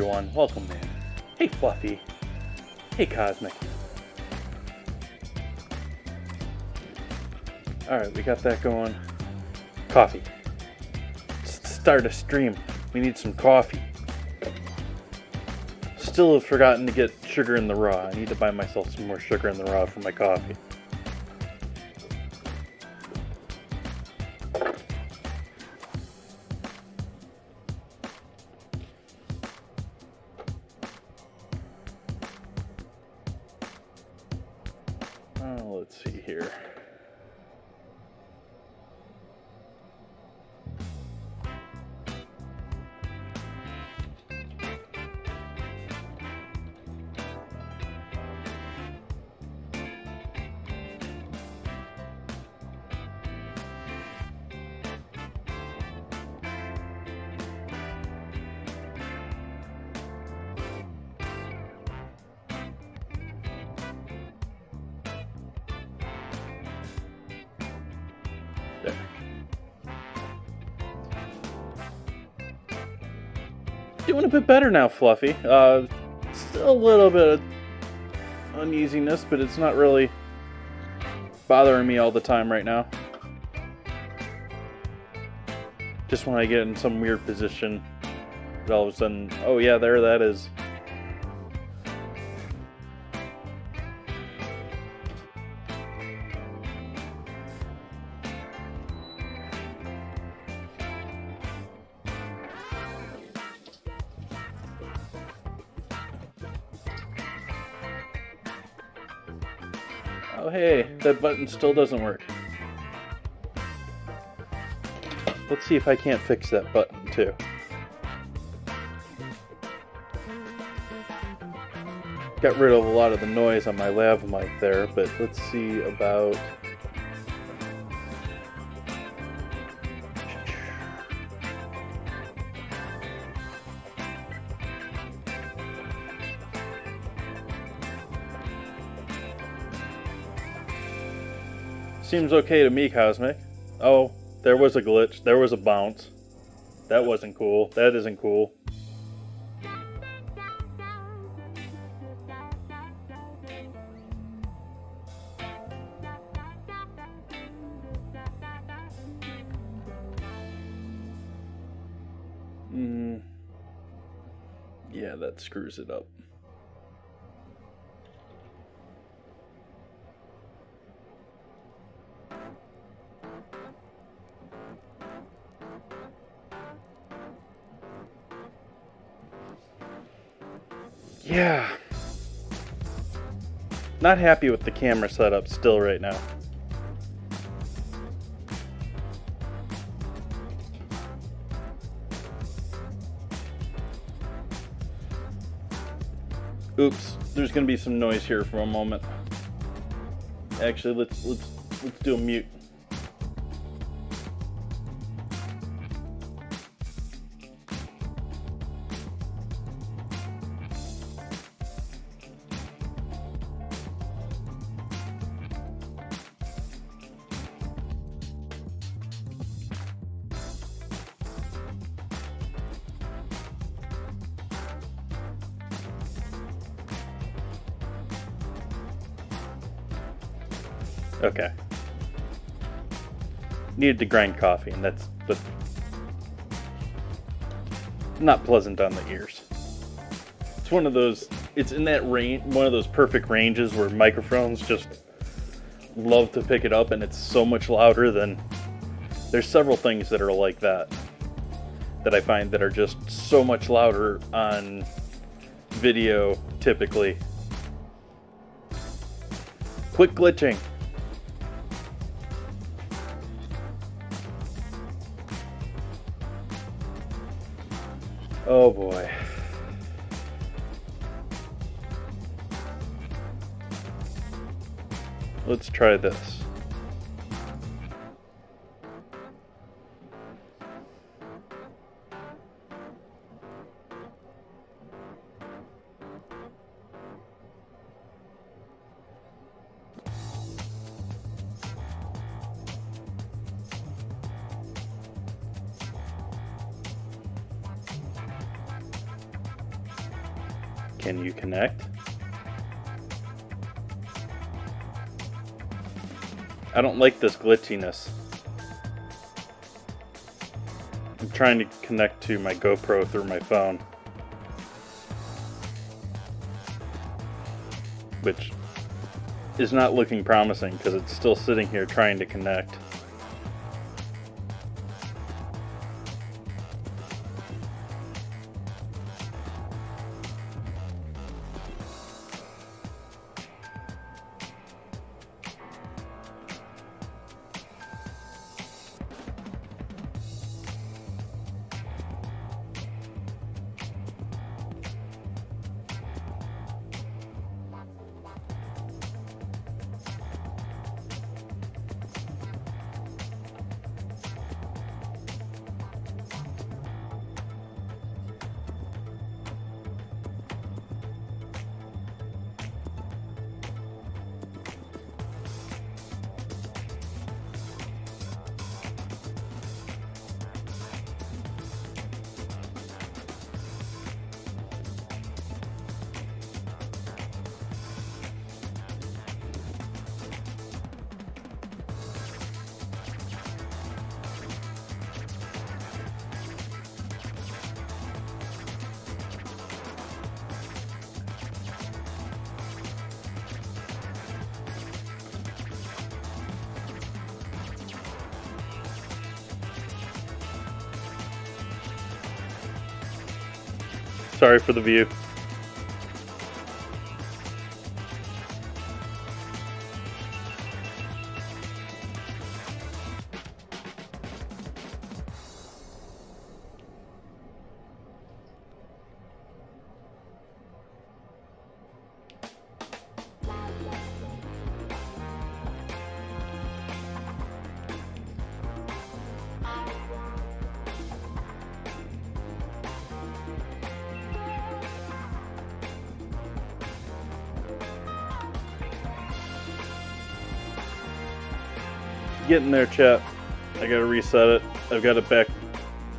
everyone, welcome in. Hey Fluffy. Hey Cosmic. Alright, we got that going. Coffee. Start a stream. We need some coffee. Still have forgotten to get sugar in the raw. I need to buy myself some more sugar in the raw for my coffee. Let's see here. There. Doing a bit better now, Fluffy. Still a little bit of uneasiness, but it's not really bothering me all the time right now. Just when I get in some weird position, all of a sudden, oh yeah, there that is. Oh hey, that button still doesn't work. Let's see if I can't fix that button too. Got rid of a lot of the noise on my lav mic there, but let's see about... Seems okay to me, Cosmic. Oh, there was a glitch. There was a bounce. That wasn't cool. That isn't cool. Yeah, that screws it up. Yeah. Not happy with the camera setup still right now. Oops, there's gonna be some noise here for a moment. Actually, let's do a mute. Okay. Needed to grind coffee, and that's not pleasant on the ears. It's one of those, it's in that range, one of those perfect ranges where microphones just love to pick it up, and it's so much louder than, there's several things that are like that I find that are just so much louder on video typically. Quit glitching. Oh boy. Let's try this. Can you connect? I don't like this glitchiness. I'm trying to connect to my GoPro through my phone, which is not looking promising because it's still sitting here trying to connect. Sorry for the view. Getting there, chat. I gotta reset it. I've got it back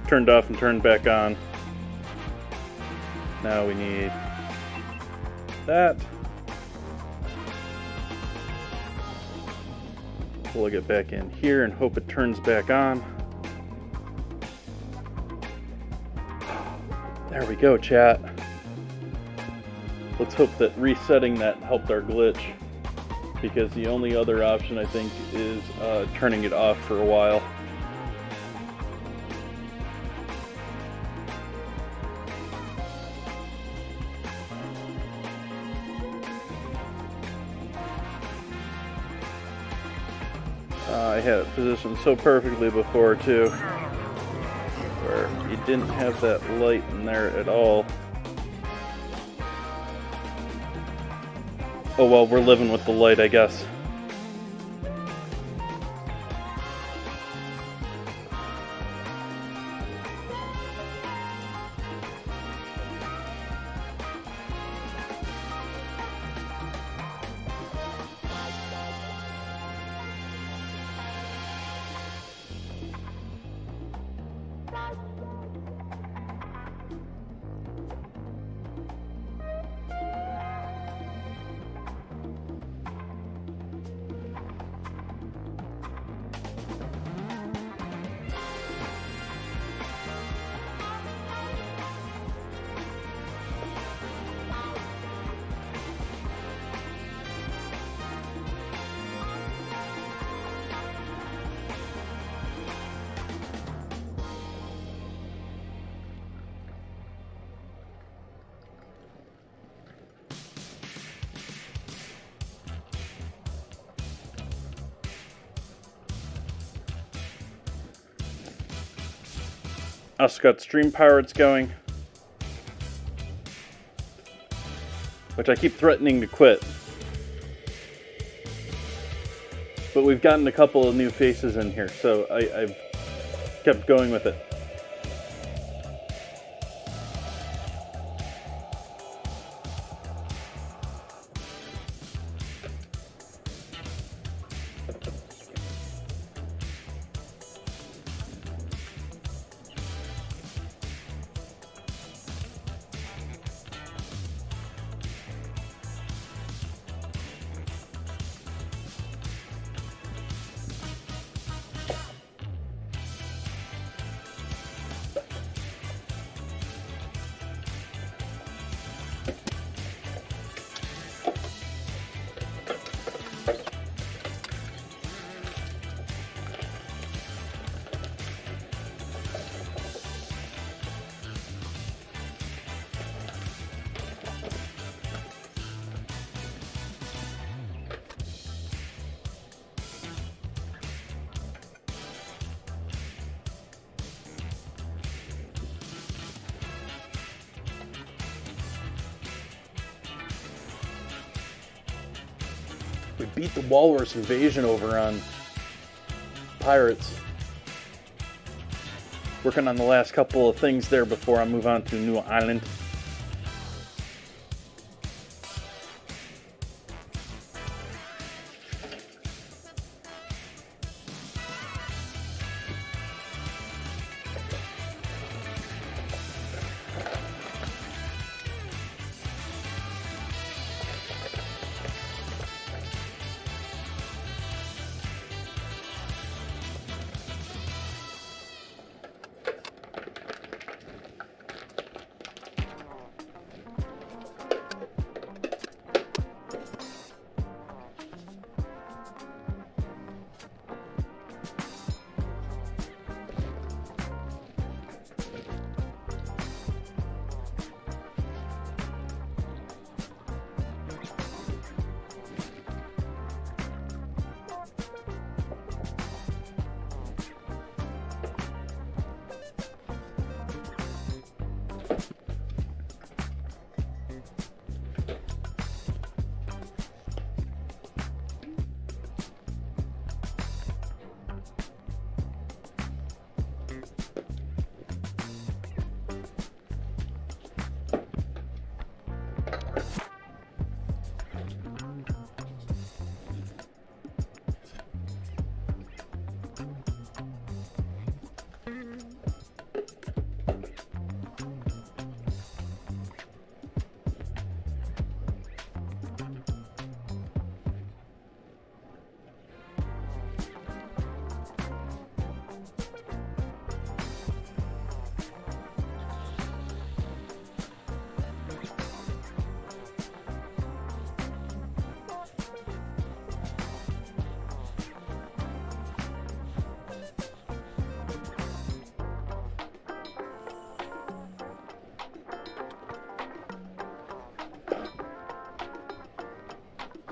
turned off and turned back on. Now we need that. Plug it back in here and hope it turns back on. There we go, chat. Let's hope that resetting that helped our glitch, because the only other option I think is turning it off for a while. I had it positioned so perfectly before too, where you didn't have that light in there at all. Oh well, we're living with the light, I guess. Also got stream pirates going, which I keep threatening to quit. But we've gotten a couple of new faces in here, so I've kept going with it. We beat the walrus invasion over on Pirates. Working on the last couple of things there before I move on to a new island.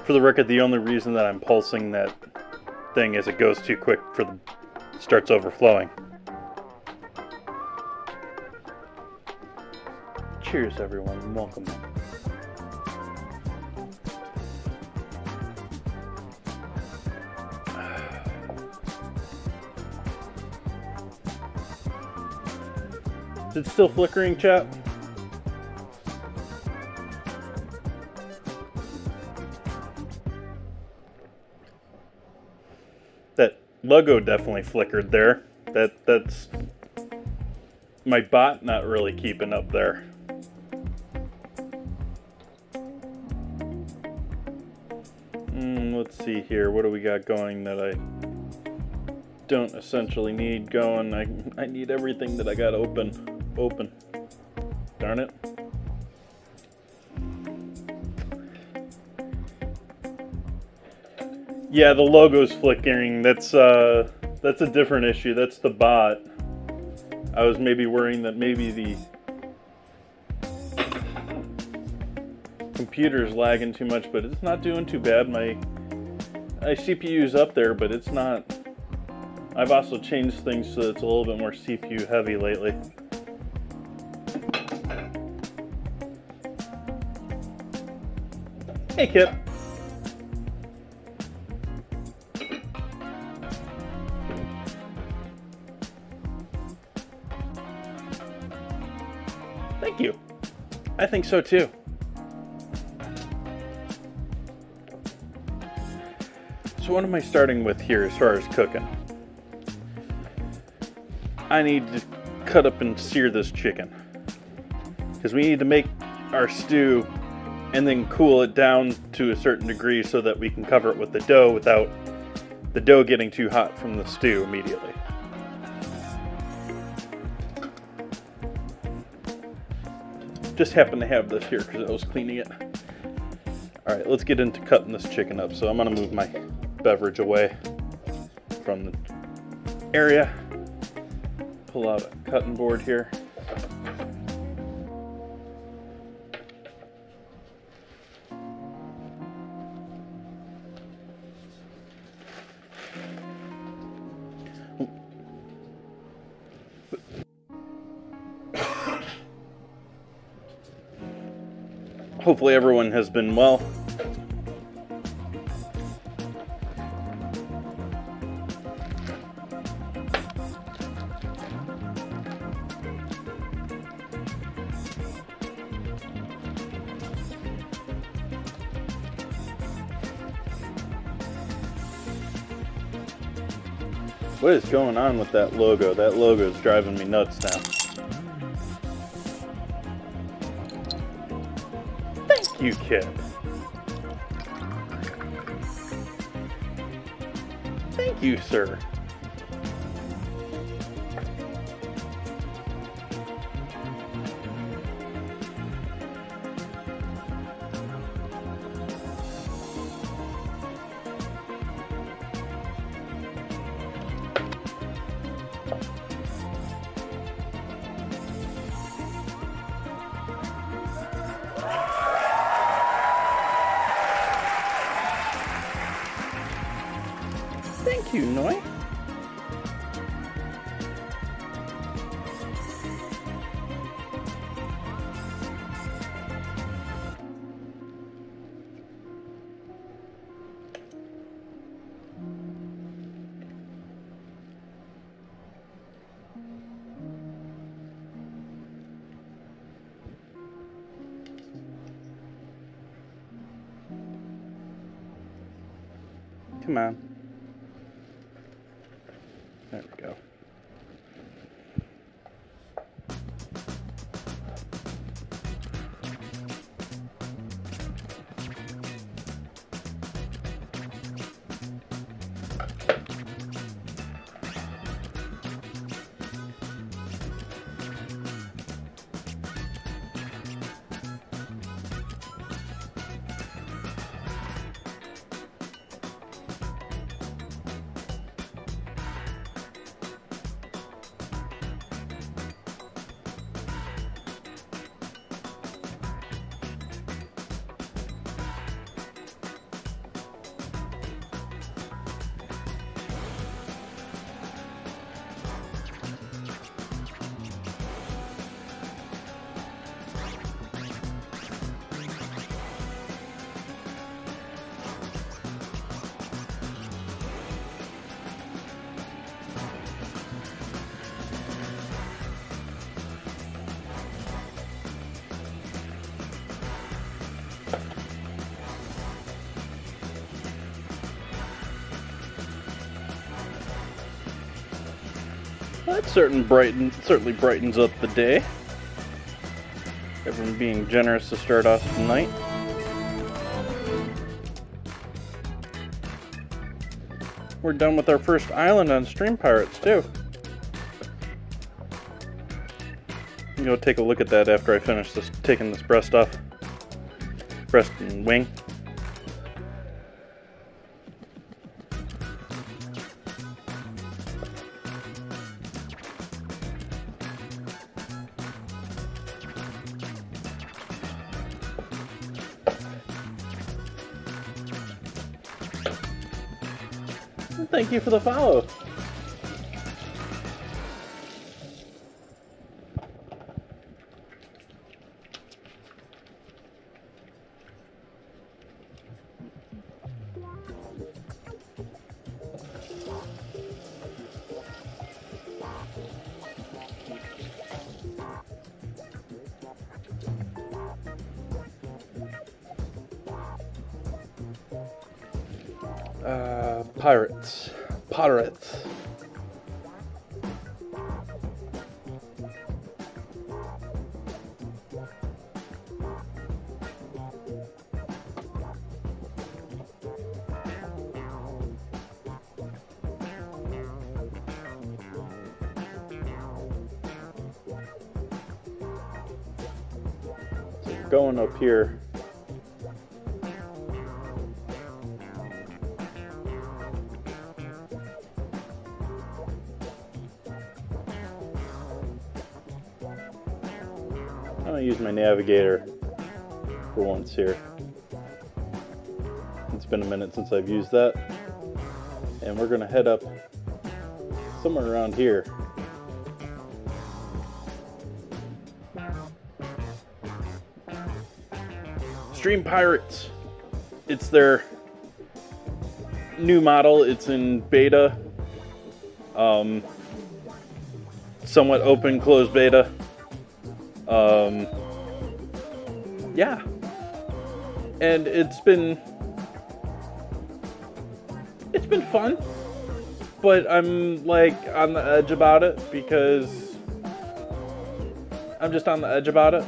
For the record, the only reason that I'm pulsing that thing is it goes too quick for the starts overflowing. Cheers, everyone. Welcome. Is it still flickering, chat? That logo definitely flickered there. That's my bot not really keeping up there. Let's see here. What do we got going that I don't essentially need going? I need everything that I got open. Darn it. Yeah, the logo's flickering. That's a different issue. That's the bot. I was maybe worrying that maybe the computer's lagging too much, but it's not doing too bad. My CPU's up there, but it's not. I've also changed things so that it's a little bit more CPU heavy lately. Hey, Kip. Thank you. I think so too. So what am I starting with here as far as cooking? I need to cut up and sear this chicken, because we need to make our stew and then cool it down to a certain degree so that we can cover it with the dough without the dough getting too hot from the stew immediately. Just happened to have this here because I was cleaning it. Alright, let's get into cutting this chicken up. So I'm going to move my beverage away from the area. Pull out a cutting board here. Hopefully everyone has been well. What is going on with that logo? That logo is driving me nuts now. Thank you, kid. Thank you, sir. Thank you, Noi. Come on. There we go. That certainly brightens up the day. Everyone being generous to start off the night. We're done with our first island on Stream Pirates too. I'm gonna take a look at that after I finish this, taking this breast off. Breast and wing. Thank you for the follow. Pirates. So we're going up here. I'm going to use my navigator for once here. It's been a minute since I've used that. And we're going to head up somewhere around here. Stream Pirates. It's their new model. It's in beta. Somewhat open, closed beta. Yeah. And it's been fun. but I'm like on the edge about it because I'm just on the edge about it.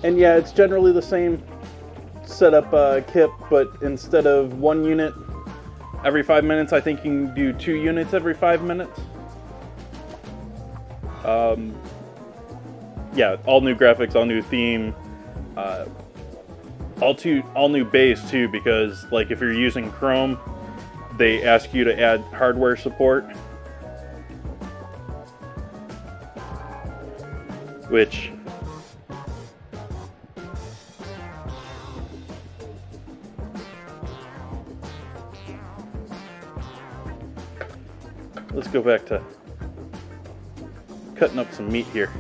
And yeah, it's generally the same setup kit, but instead of 1 unit every 5 minutes, I think you can do 2 units every 5 minutes. Yeah, all new graphics, all new theme, all new base too, because like if you're using Chrome, they ask you to add hardware support, which let's go back to cutting up some meat here.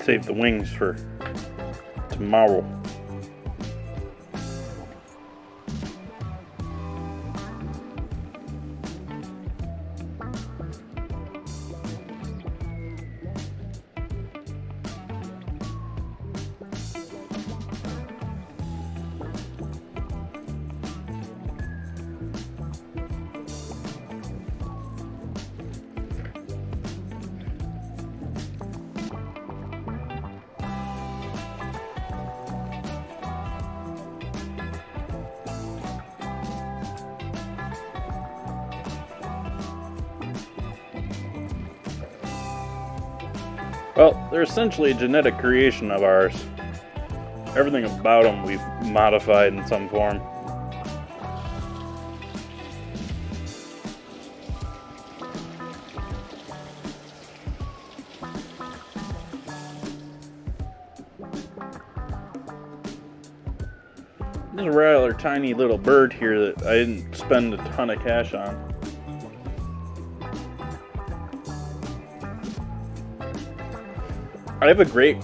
Save the wings for tomorrow. Well, they're essentially a genetic creation of ours. Everything about them we've modified in some form. There's a rather tiny little bird here that I didn't spend a ton of cash on. I have a great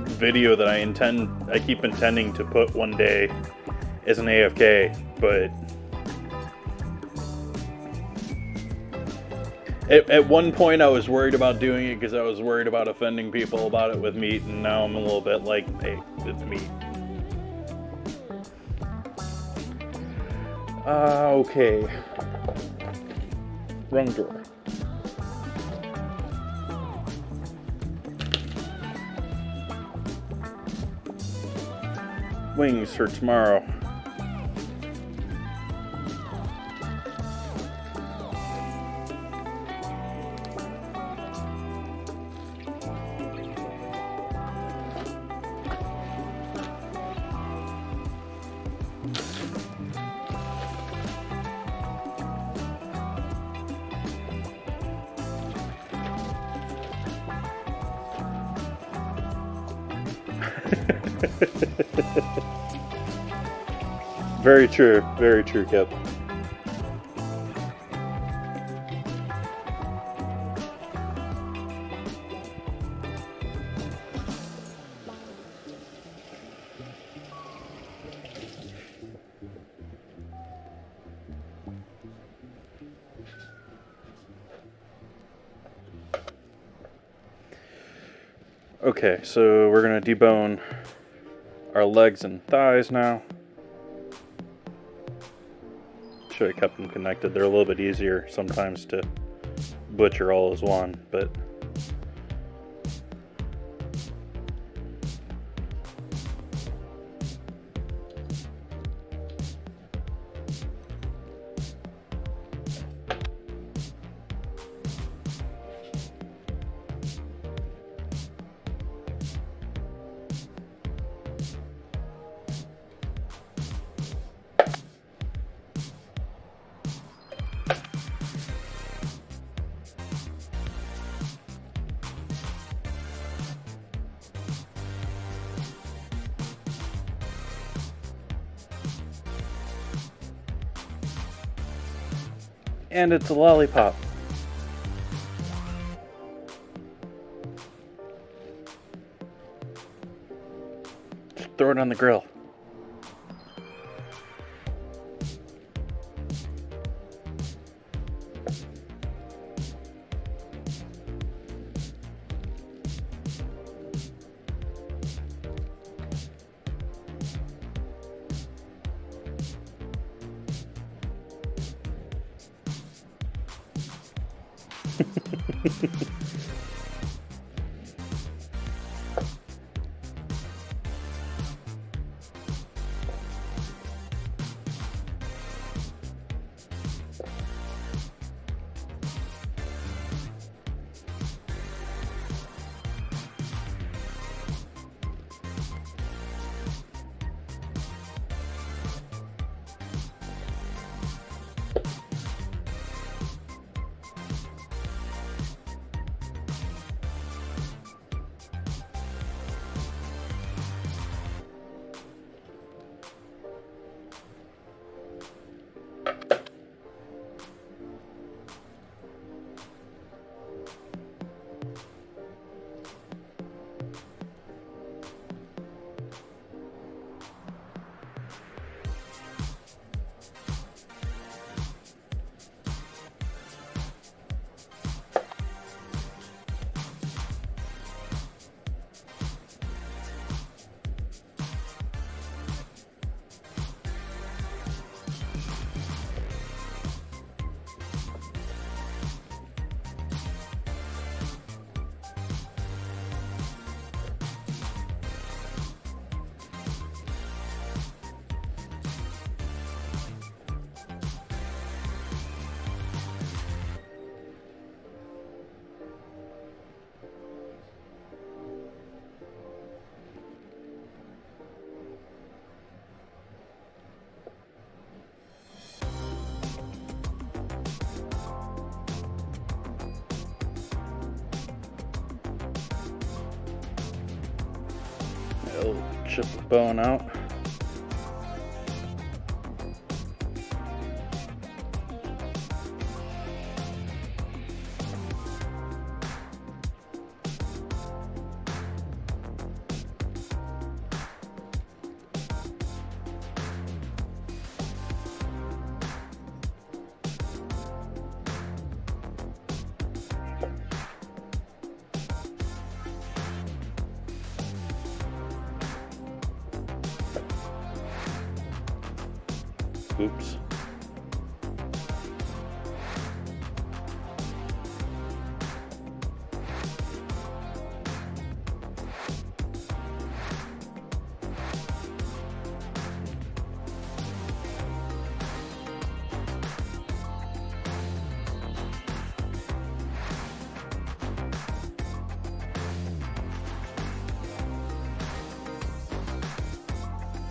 video that I keep intending to put one day as an AFK, but at one point I was worried about doing it because I was worried about offending people about it with meat, and now I'm a little bit like, hey, it's meat. Okay. Wrong drawer. Wings for tomorrow. Very true, Kip. Okay, so we're gonna debone our legs and thighs now. Should have kept them connected. They're a little bit easier sometimes to butcher all as one, but and it's a lollipop. Just throw it on the grill. It'll chip the bone out. Oops.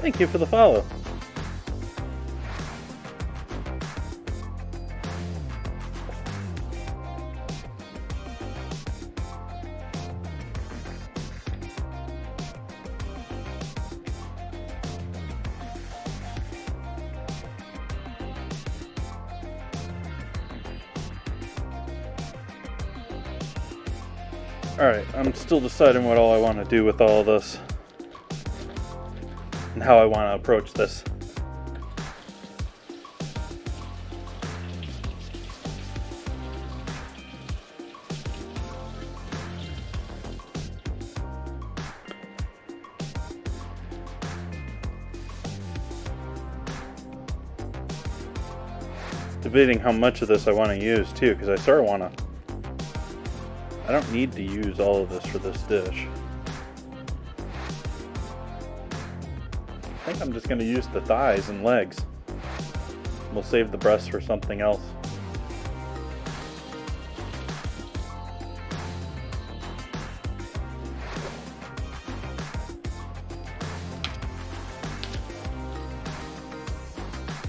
Thank you for the follow. Alright, I'm still deciding what all I want to do with all of this and how I want to approach this. debating how much of this I want to use too, because I sort of want to. I don't need to use all of this for this dish. I think I'm just going to use the thighs and legs. We'll save the breasts for something else.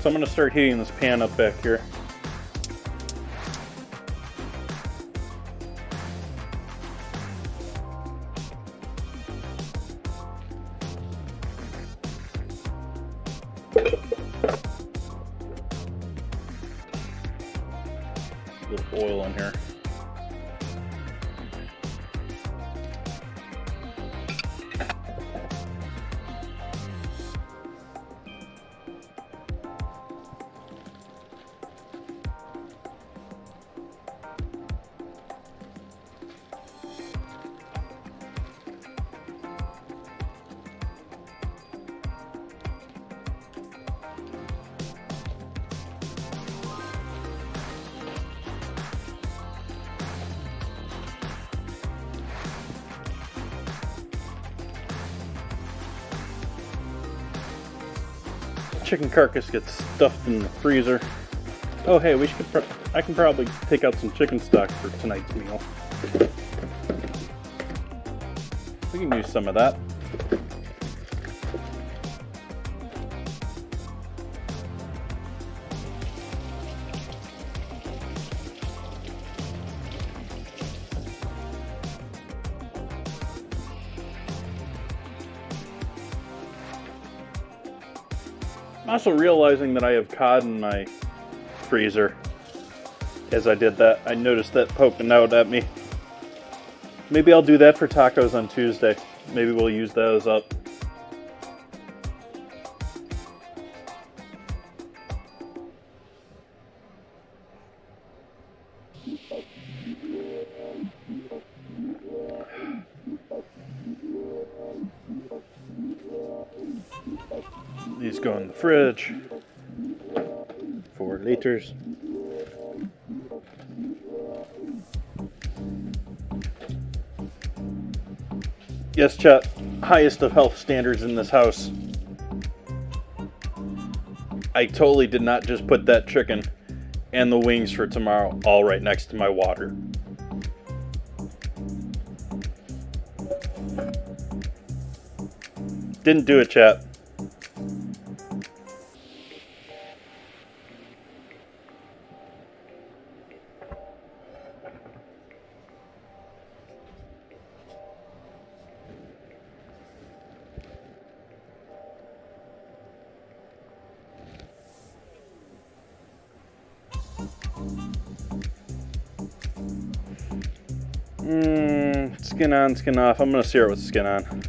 So I'm going to start heating this pan up back here. A little oil in here. Chicken carcass gets stuffed in the freezer. Oh hey, I can probably take out some chicken stock for tonight's meal. We can use some of that. I'm also realizing that I have cod in my freezer. As I did that, I noticed that poking out at me. Maybe I'll do that for tacos on Tuesday. Maybe we'll use those up. These go in the fridge for liters. Yes, chat. Highest of health standards in this house. I totally did not just put that chicken and the wings for tomorrow all right next to my water. Didn't do it, chat. Skin on, skin off. I'm gonna sear it with skin on.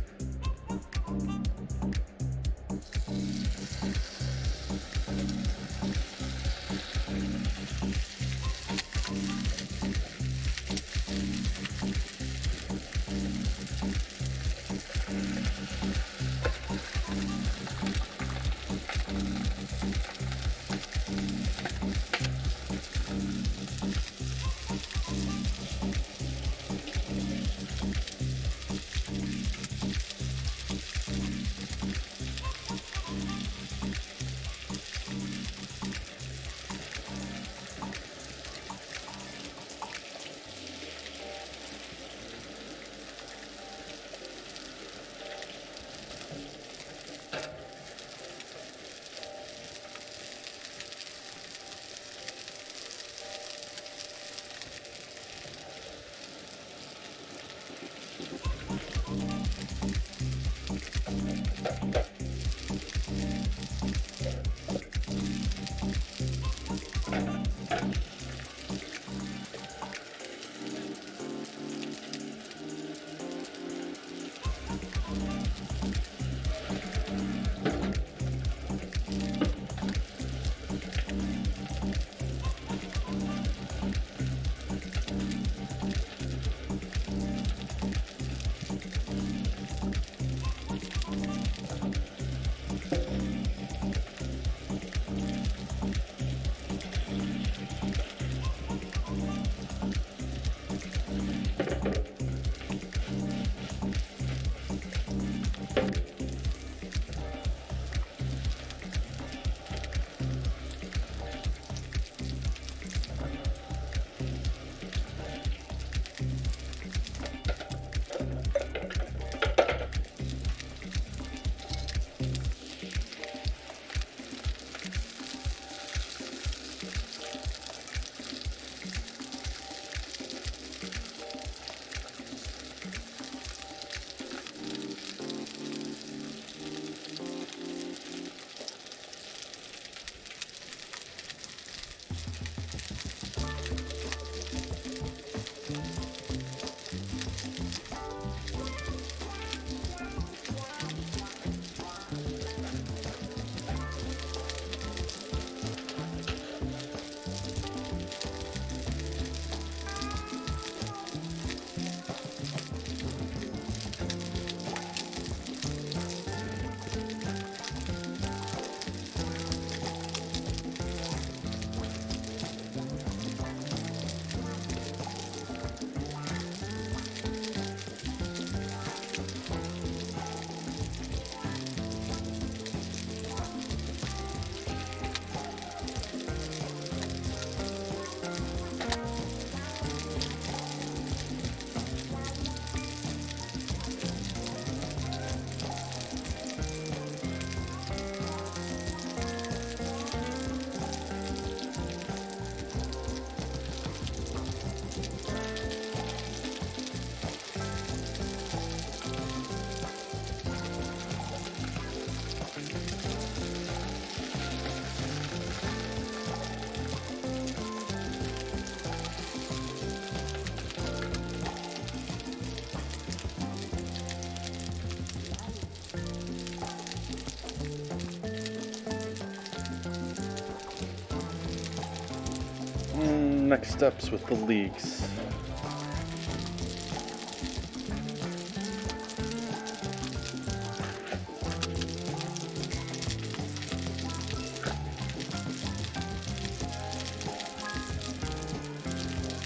Next steps with the leaks.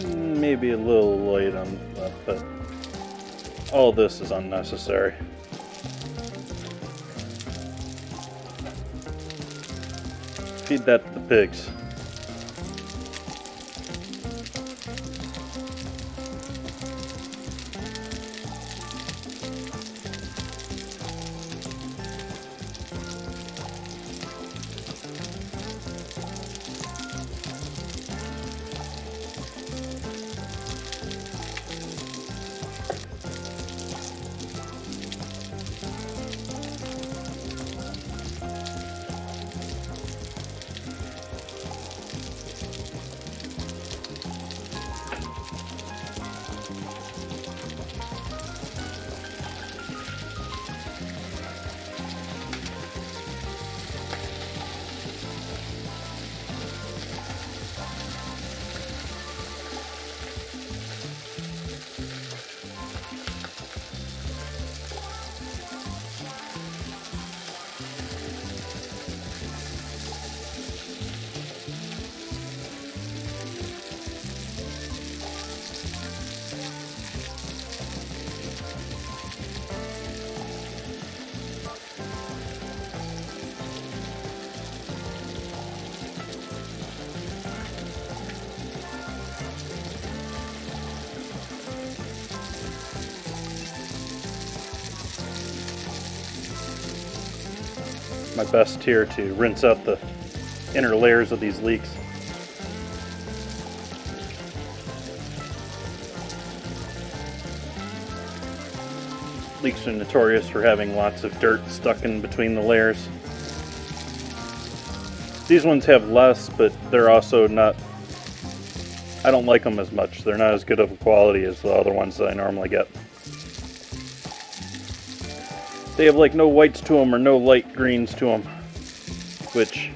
Maybe a little light on that, but all this is unnecessary. Feed that to the pigs. My best here to rinse out the inner layers of these leaks. Leaks are notorious for having lots of dirt stuck in between the layers. These ones have less, but they're also not, I don't like them as much. They're not as good of a quality as the other ones that I normally get. They have like no whites to them or no light greens to them, which,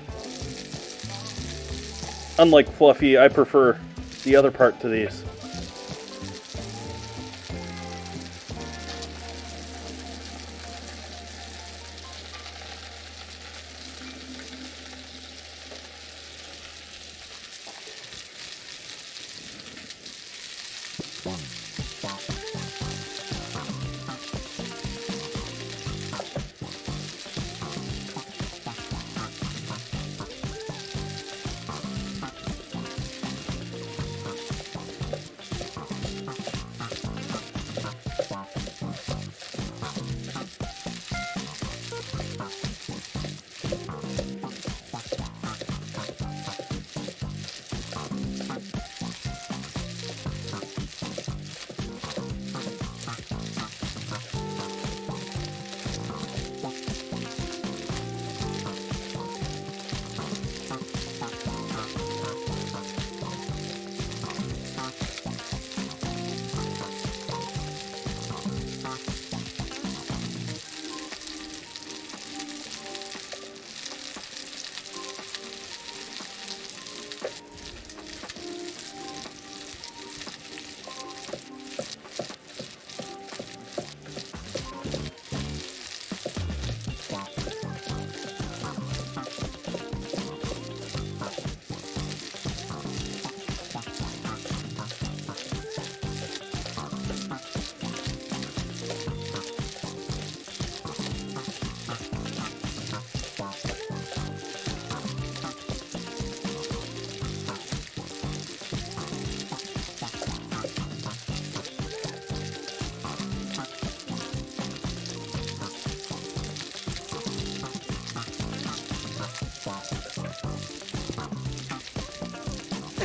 unlike Fluffy, I prefer the other part to these.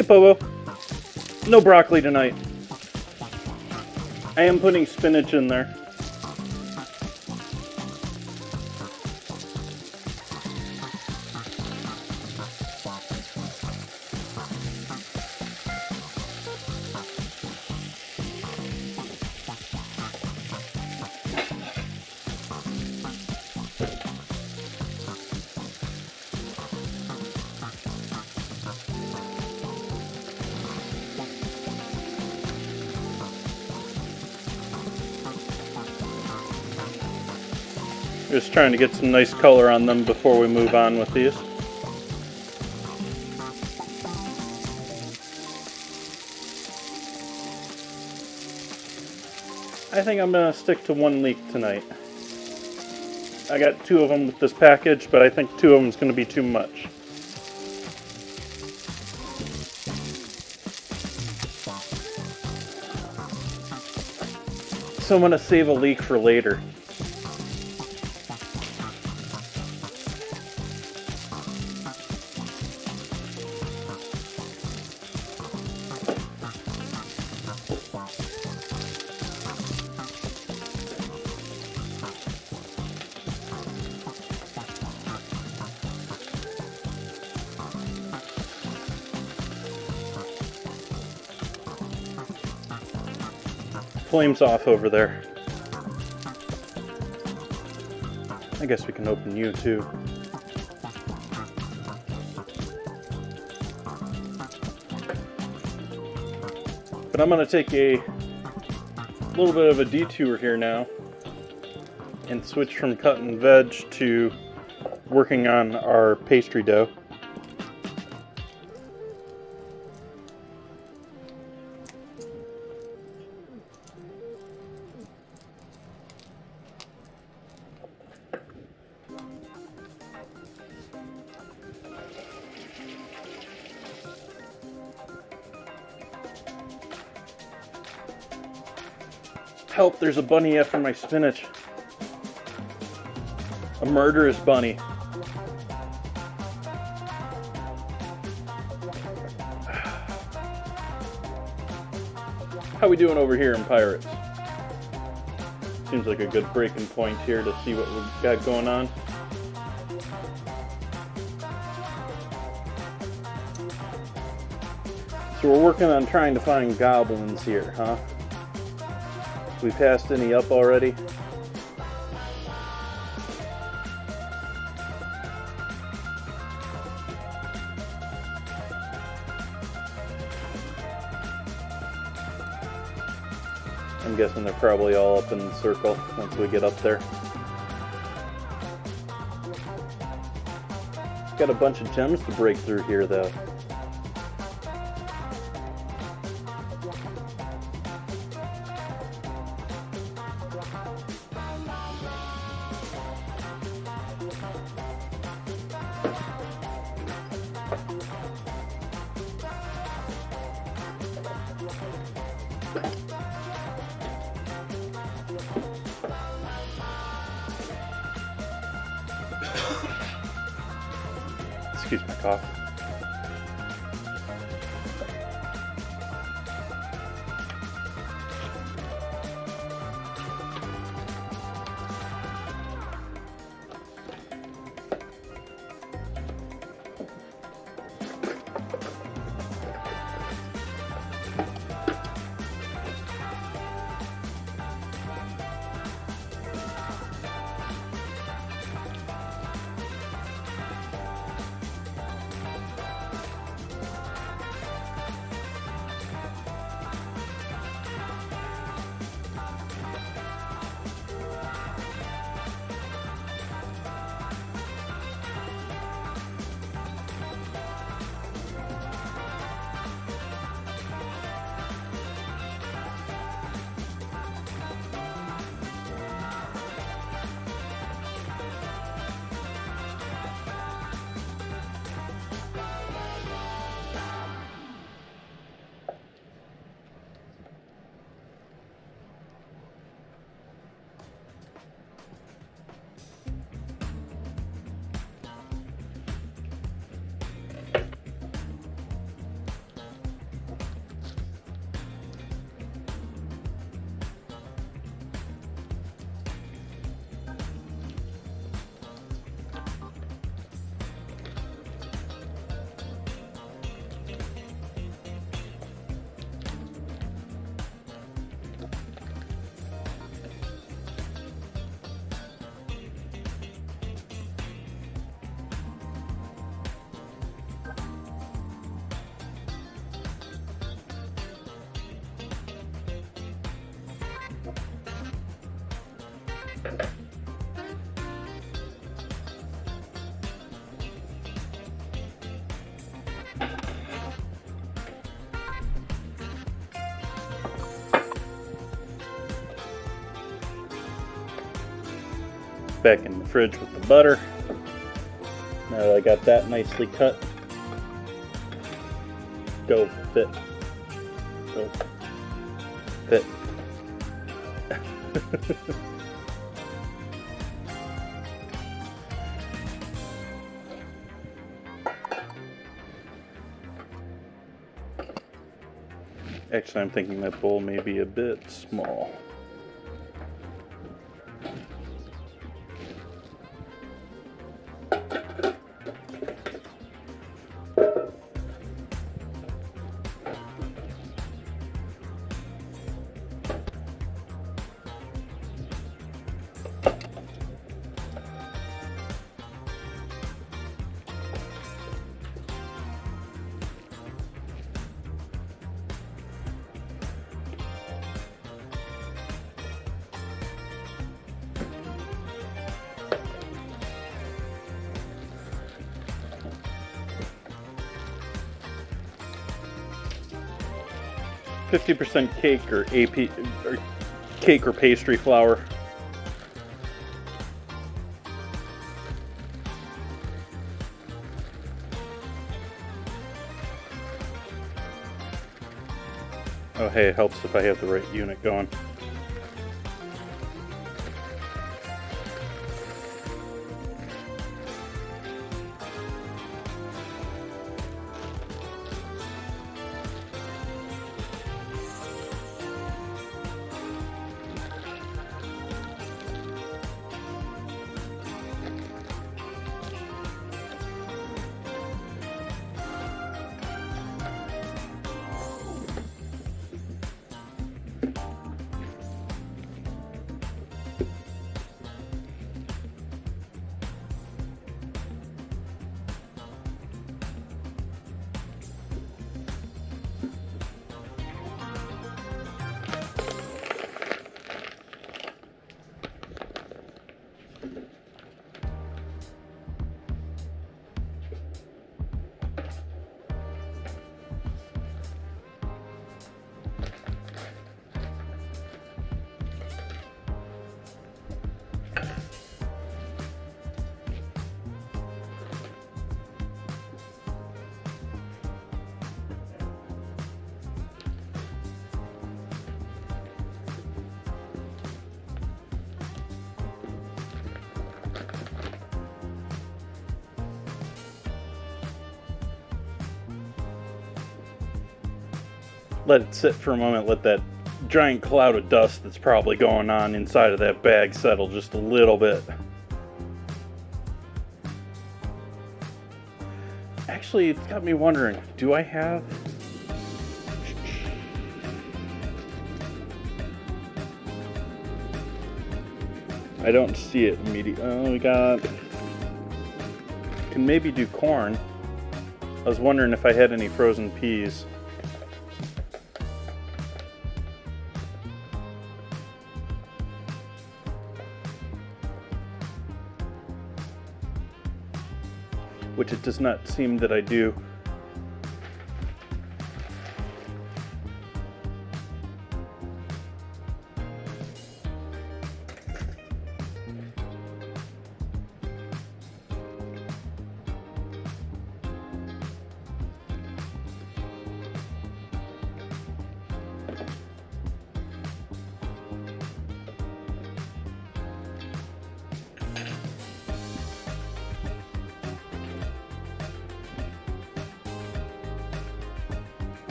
Hey, Pobo. No broccoli tonight. I am putting spinach in there. Just trying to get some nice color on them before we move on with these. I think I'm going to stick to one leak tonight. I got 2 of them with this package, but I think 2 of them is going to be too much. So I'm going to save a leak for later. Flame's off over there. I guess we can open you too. But I'm going to take a little bit of a detour here now and switch from cutting veg to working on our pastry dough. Help, there's a bunny after my spinach. A murderous bunny. How we doing over here in Pirates? Seems like a good breaking point here to see what we've got going on. So we're working on trying to find goblins here, huh? We passed any up already? I'm guessing they're probably all up in the circle once we get up there. Got a bunch of gems to break through here though. Excuse my cough. back in the fridge with the butter. Now that I got that nicely cut, go fit, go fit. Actually, I'm thinking that bowl may be a bit small. 50% cake or AP or cake or pastry flour. Oh hey, it helps if I have the right unit going. Let it sit for a moment, let that giant cloud of dust that's probably going on inside of that bag settle just a little bit. Actually, it's got me wondering, do I have... I don't see it immediately. Oh, we got... Can maybe do corn. I was wondering if I had any frozen peas. Which it does not seem that I do.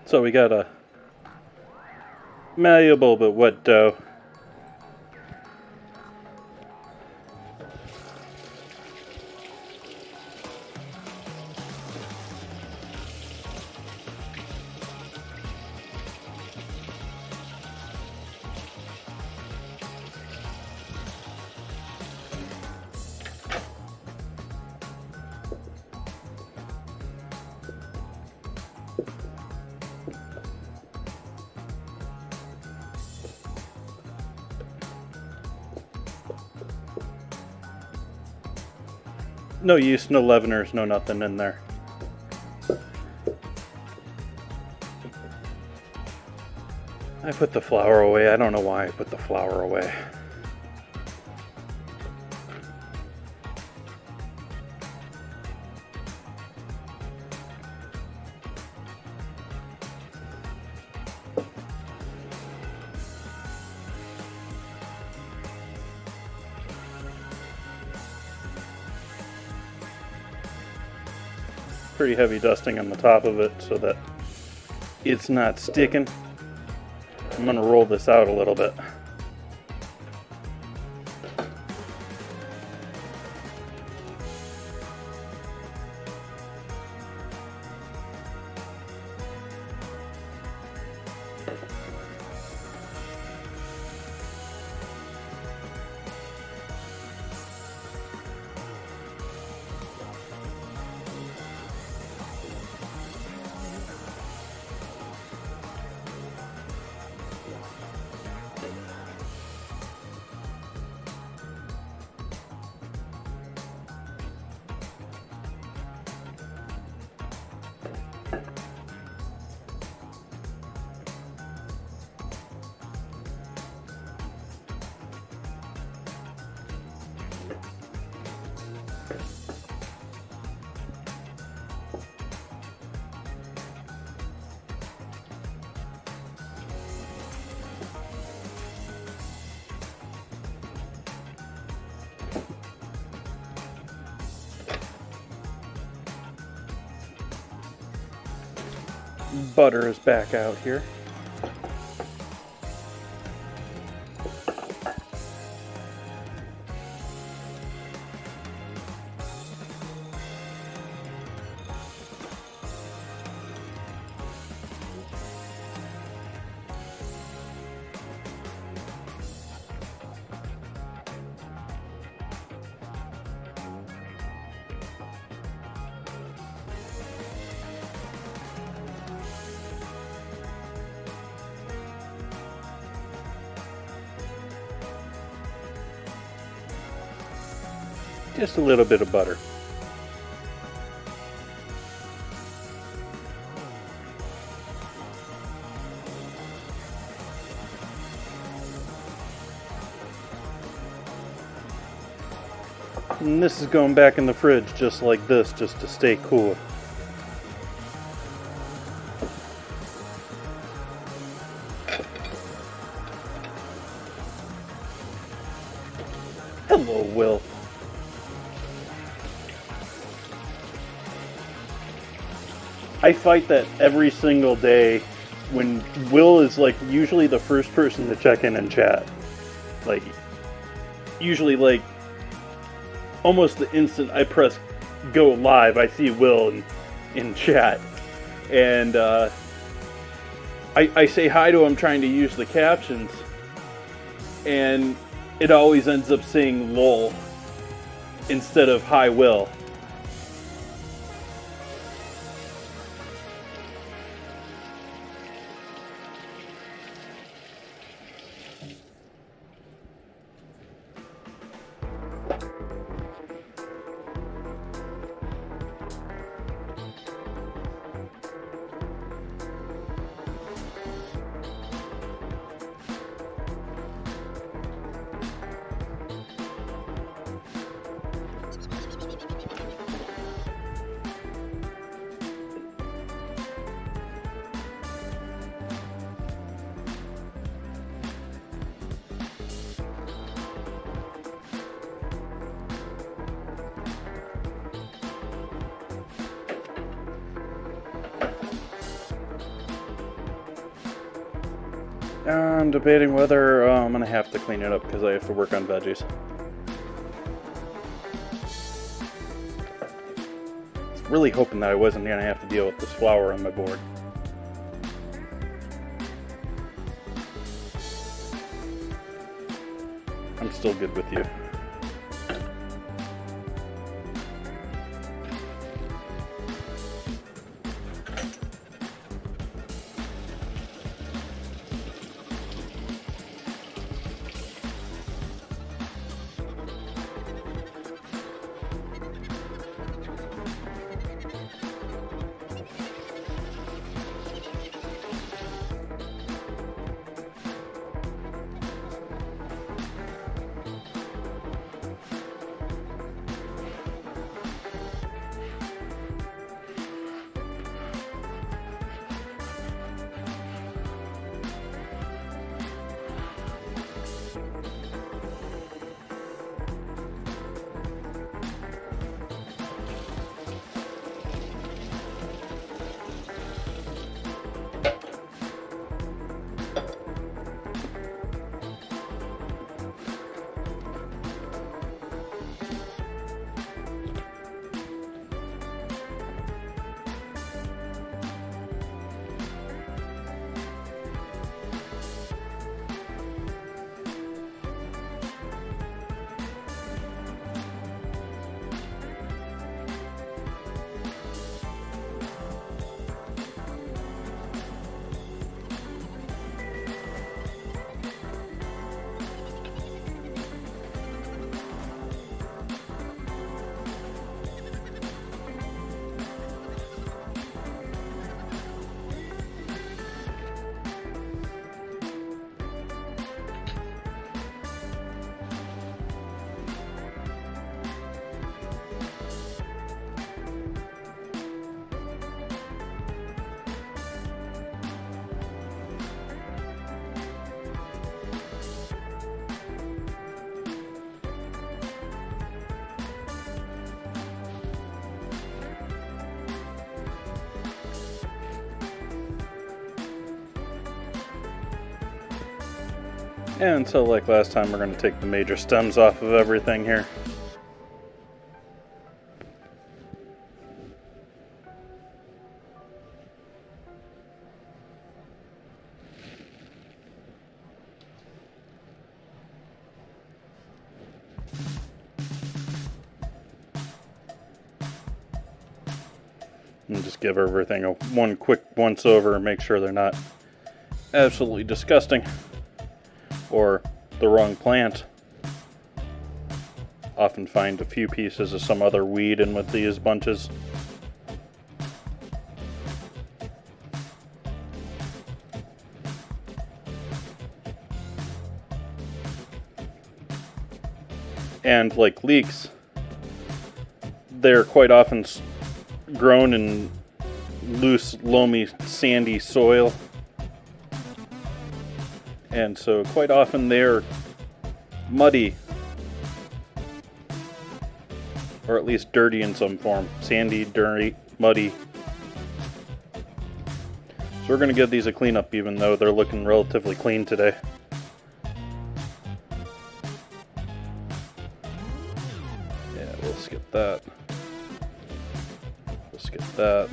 So we got a malleable but wet dough. No yeast, no leaveners, no nothing in there. I put the flour away. I don't know why I put the flour away. Pretty heavy dusting on the top of it so that it's not sticking. I'm going to roll this out a little bit. Butter is back out here. Just a little bit of butter. And this is going back in the fridge just like this, just to stay cool. Hello, Will. I fight that every single day when Will is like usually the first person to check in and chat. Like, usually like almost the instant I press go live, I see Will in chat. And I say hi to him trying to use the captions. And it always ends up saying lol instead of hi Will. I'm debating whether I'm going to have to clean it up because I have to work on veggies. Really hoping that I wasn't going to have to deal with this flour on my board. I'm still good with you. And so like last time, we're going to take the major stems off of everything here. And just give everything one quick once over and make sure they're not absolutely disgusting or the wrong plant. Often find a few pieces of some other weed in with these bunches. And like leeks, they're quite often grown in loose, loamy, sandy soil. And so quite often they're muddy, or at least dirty in some form. Sandy, dirty, muddy. So we're going to give these a cleanup even though they're looking relatively clean today. Yeah, we'll skip that. We'll skip that.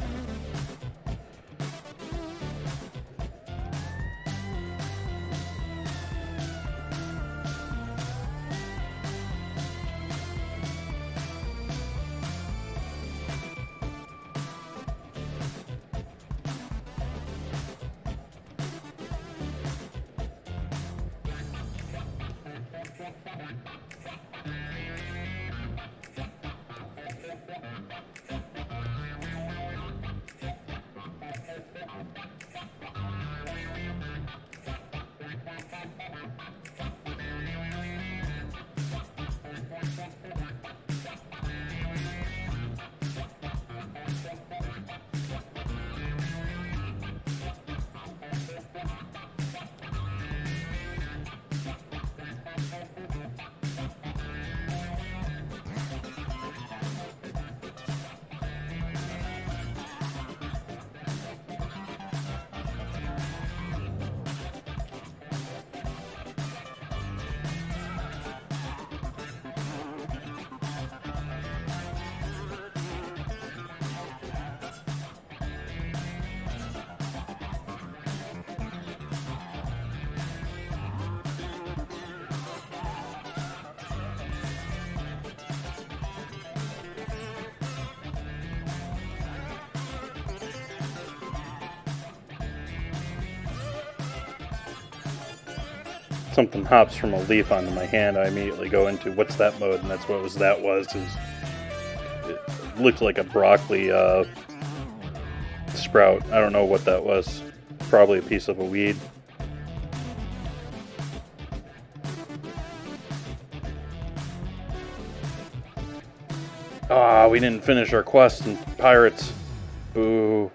something hops from a leaf onto my hand, I immediately go into what's that mode, and that's what that was. It looked like a broccoli sprout. I don't know what that was. Probably a piece of a weed. Ah, we didn't finish our quest in Pirates. Boo.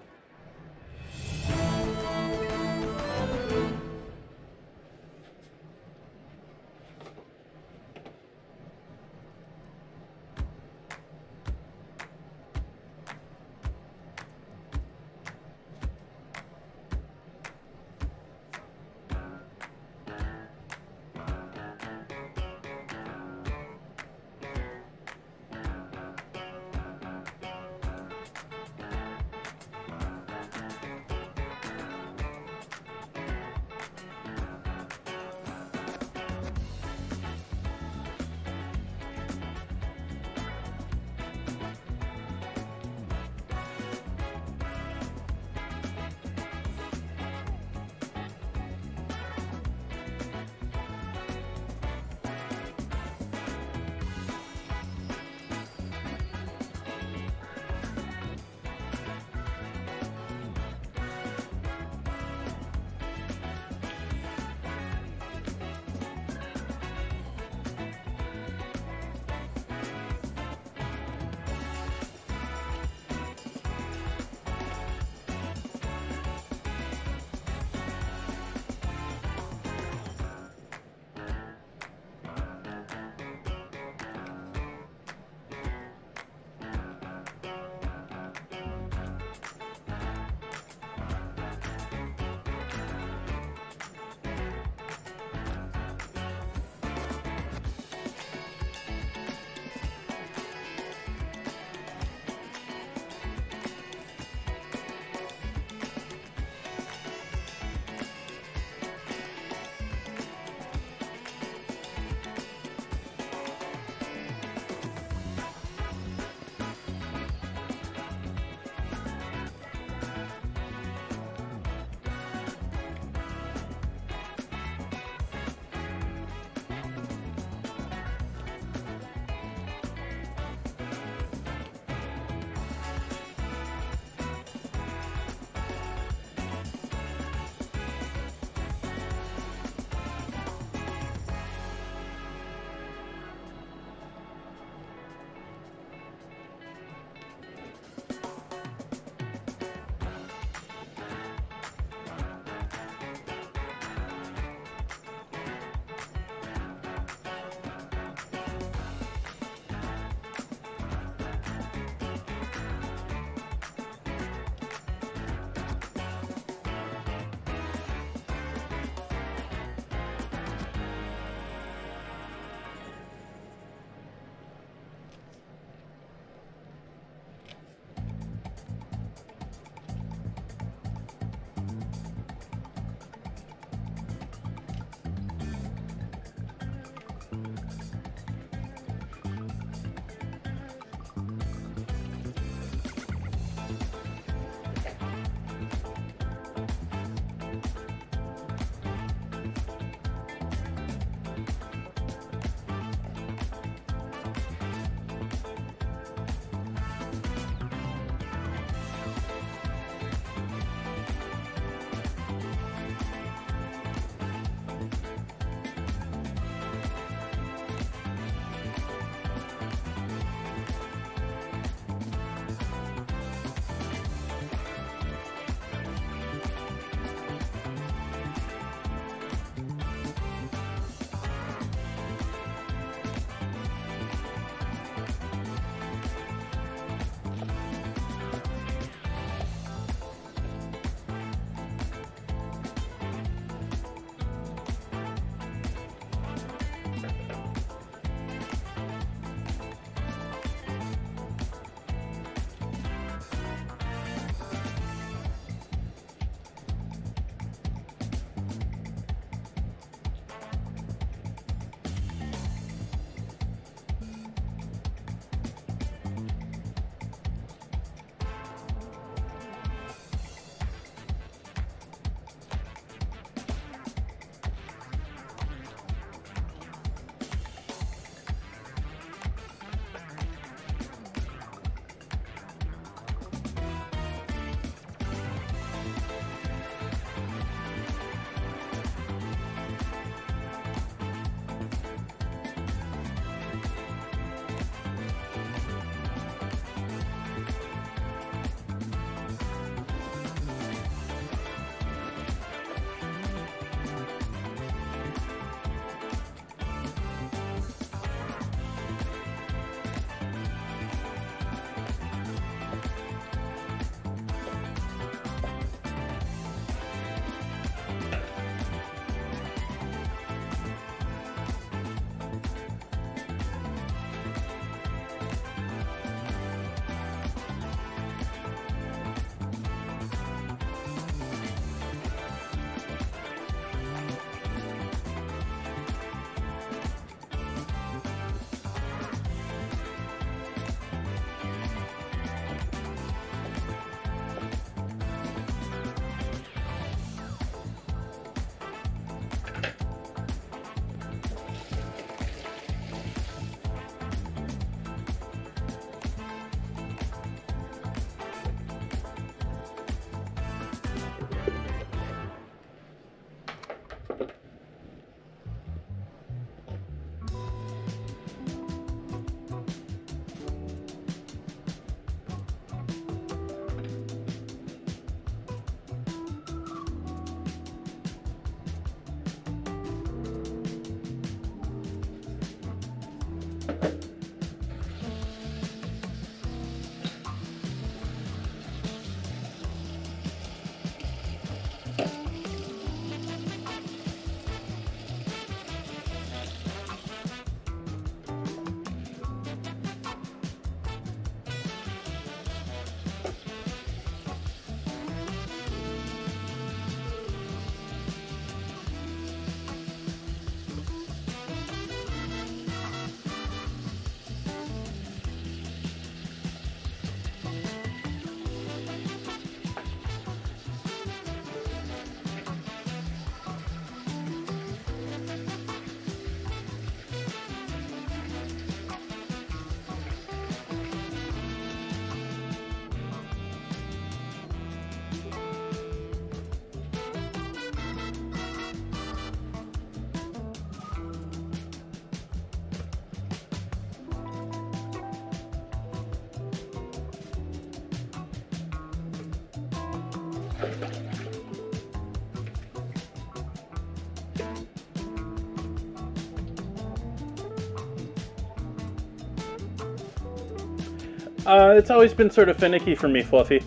It's always been sort of finicky for me, Fluffy.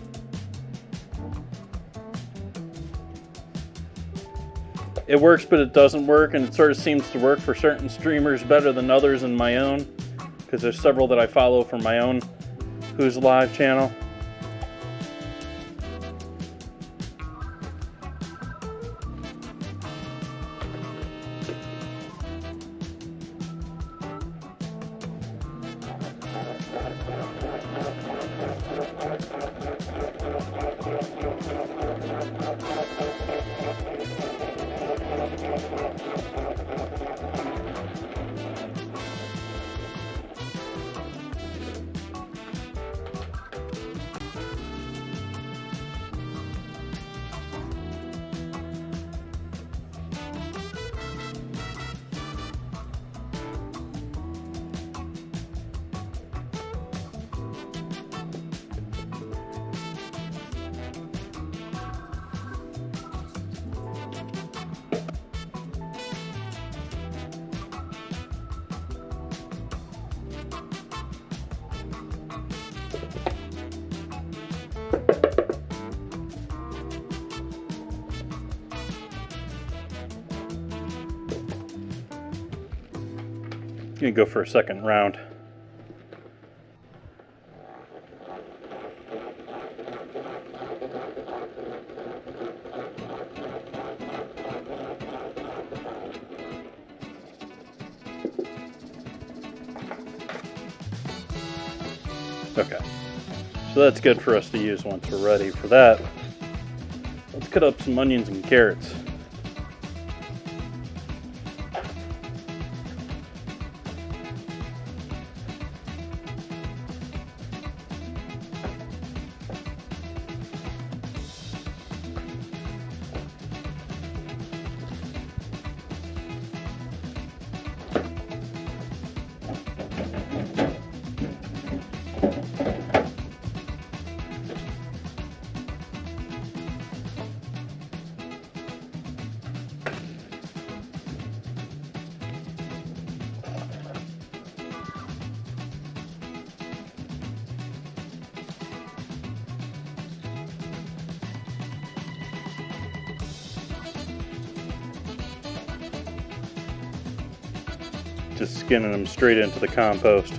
It works, but it doesn't work, and it sort of seems to work for certain streamers better than others in my own, because there's several that I follow from my own Who's Live channel. Gonna go for a second round. Okay, so that's good for us to use once we're ready for that. Let's cut up some onions and carrots. Just skinning them straight into the compost.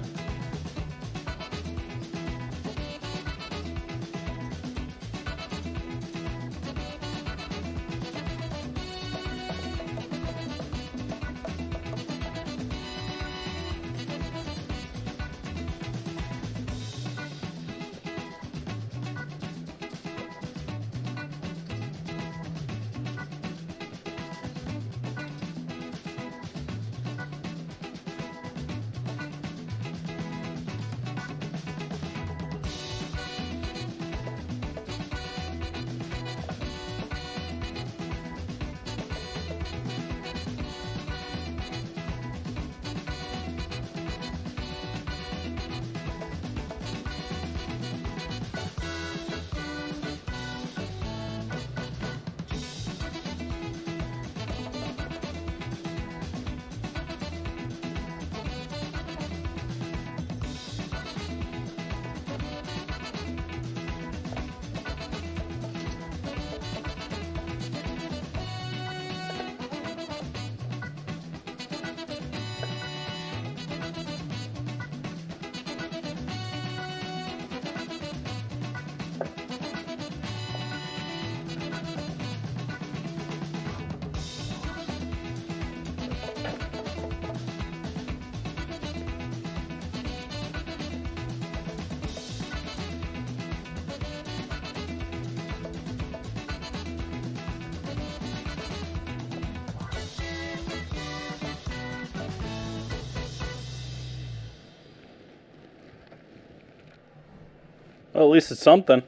Well, at least it's something.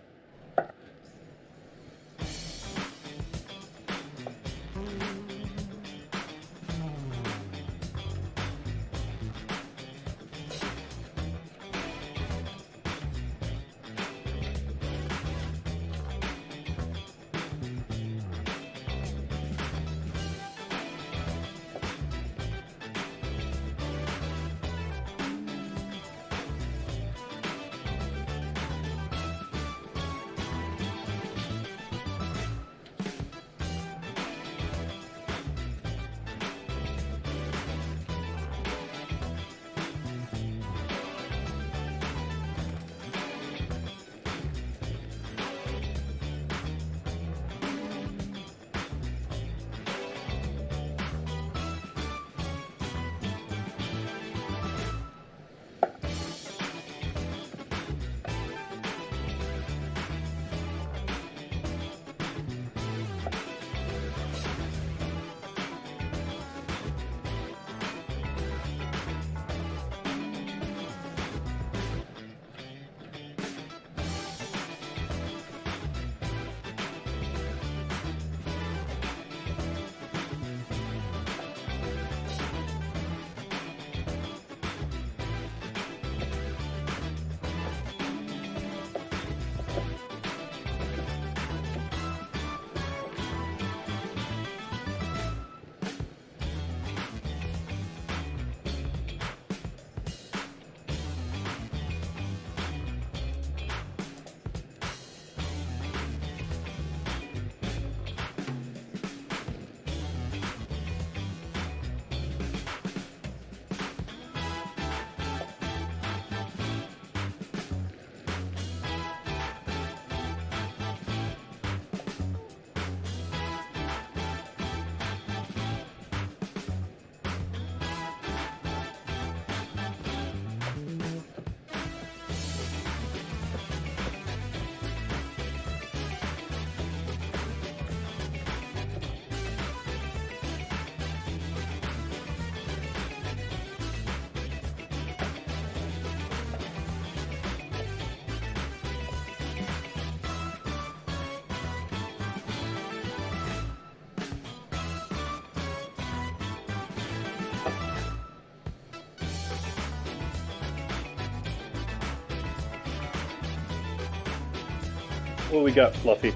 What we got, Fluffy?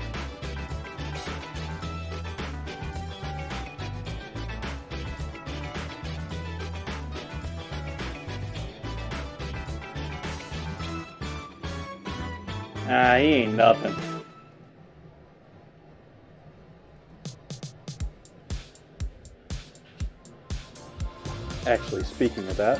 Ah, he ain't nothing. Actually, speaking of that,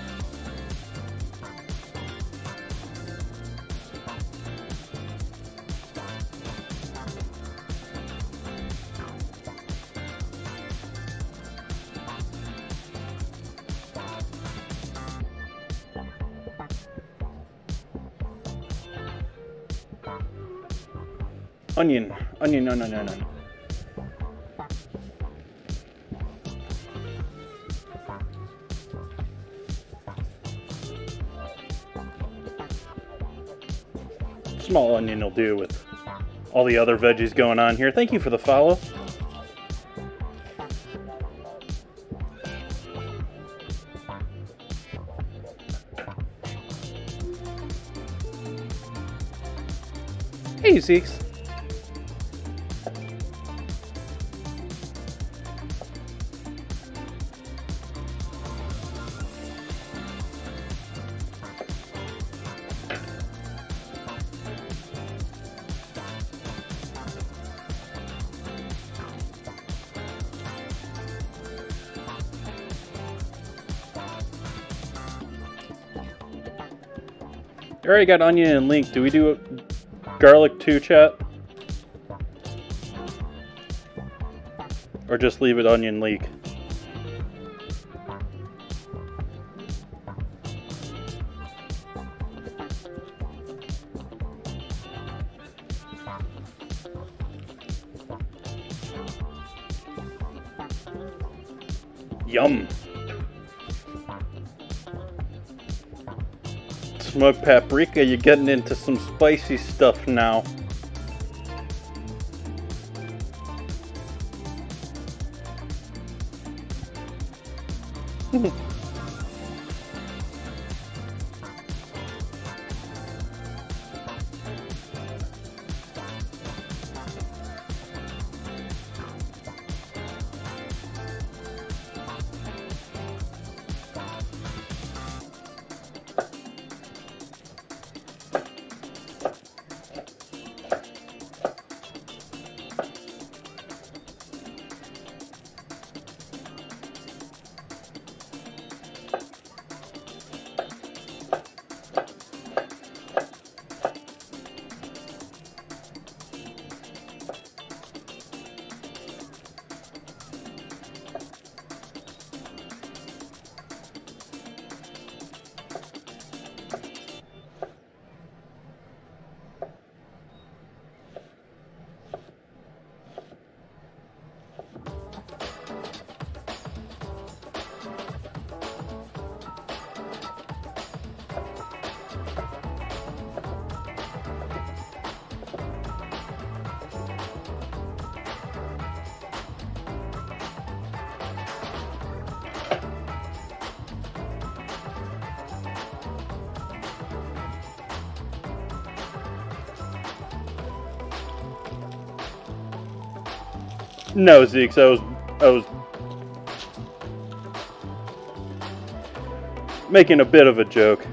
onion, onion. Small onion will do with all the other veggies going on here. Thank you for the follow. Hey, Zeeks. I already got onion and leek. Do we do garlic too, chat? Or just leave it onion leek? Yum. Smoked paprika, you're getting into some spicy stuff now. No, Zeeks, I was making a bit of a joke.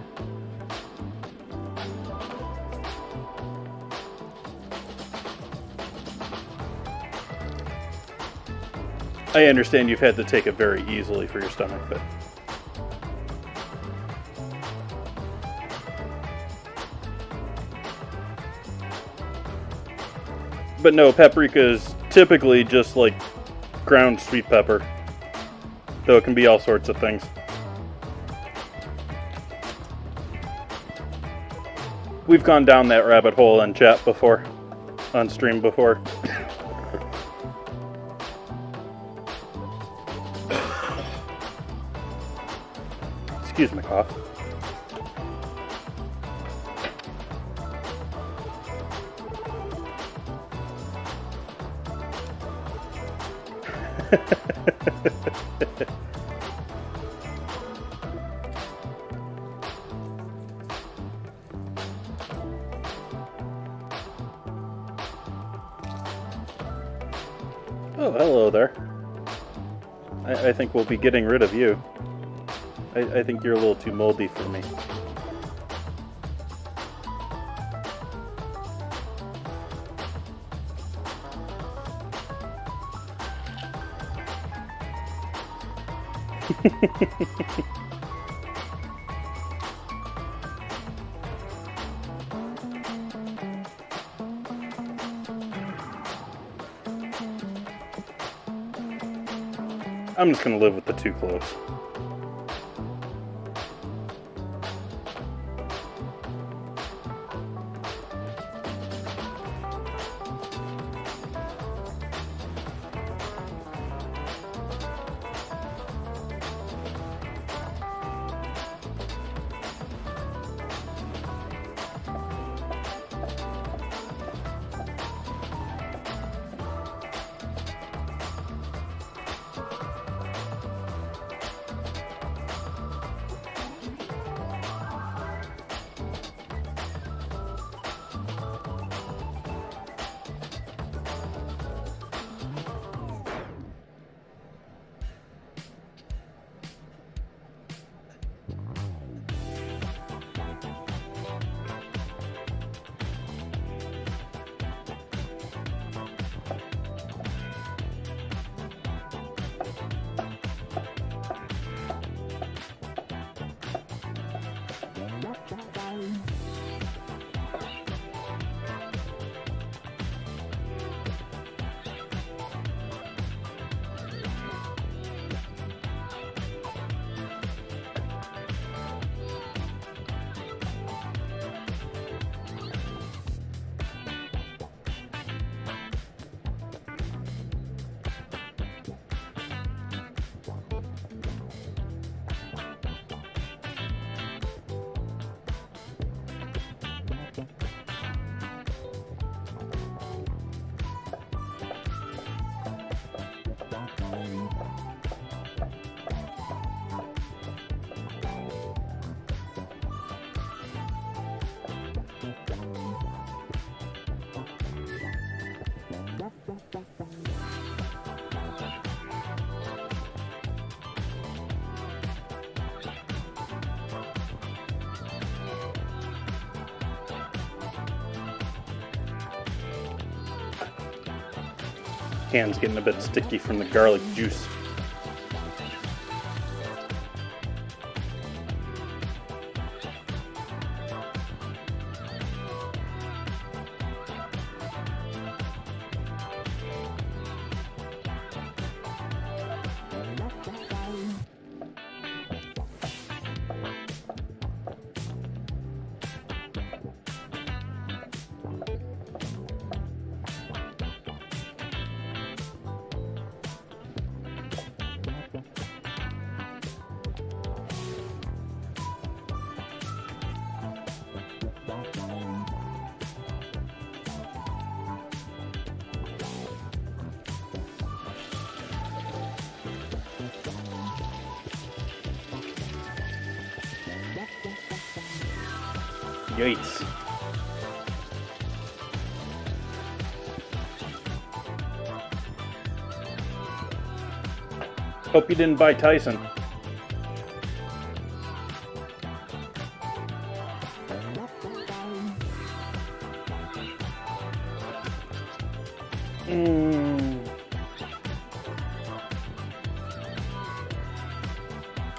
I understand you've had to take it very easily for your stomach, but no, paprika is typically just like ground sweet pepper, though it can be all sorts of things. We've gone down that rabbit hole in chat before, on stream before. Excuse my cough. Oh, hello there. I think we'll be getting rid of you. I think you're a little too moldy for me. I'm just gonna live with the too close. Hand's getting a bit sticky from the garlic juice. Yikes. Hope you didn't buy Tyson.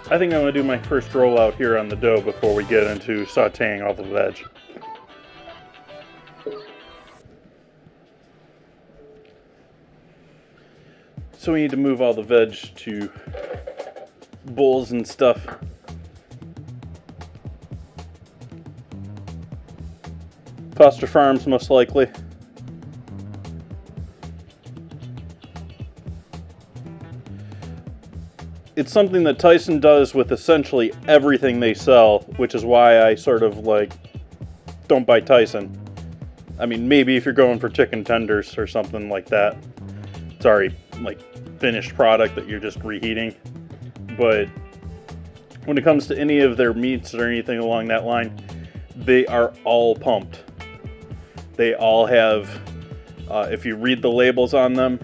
I think I'm going to do my first rollout here on the dough before we get into sauteing all the veg. So we need to move all the veg to bowls and stuff. Foster Farms, most likely. It's something that Tyson does with essentially everything they sell, which is why I sort of like don't buy Tyson. I mean, maybe if you're going for chicken tenders or something like that, it's already like finished product that you're just reheating. But when it comes to any of their meats or anything along that line, they are all pumped. They all have, if you read the labels on them,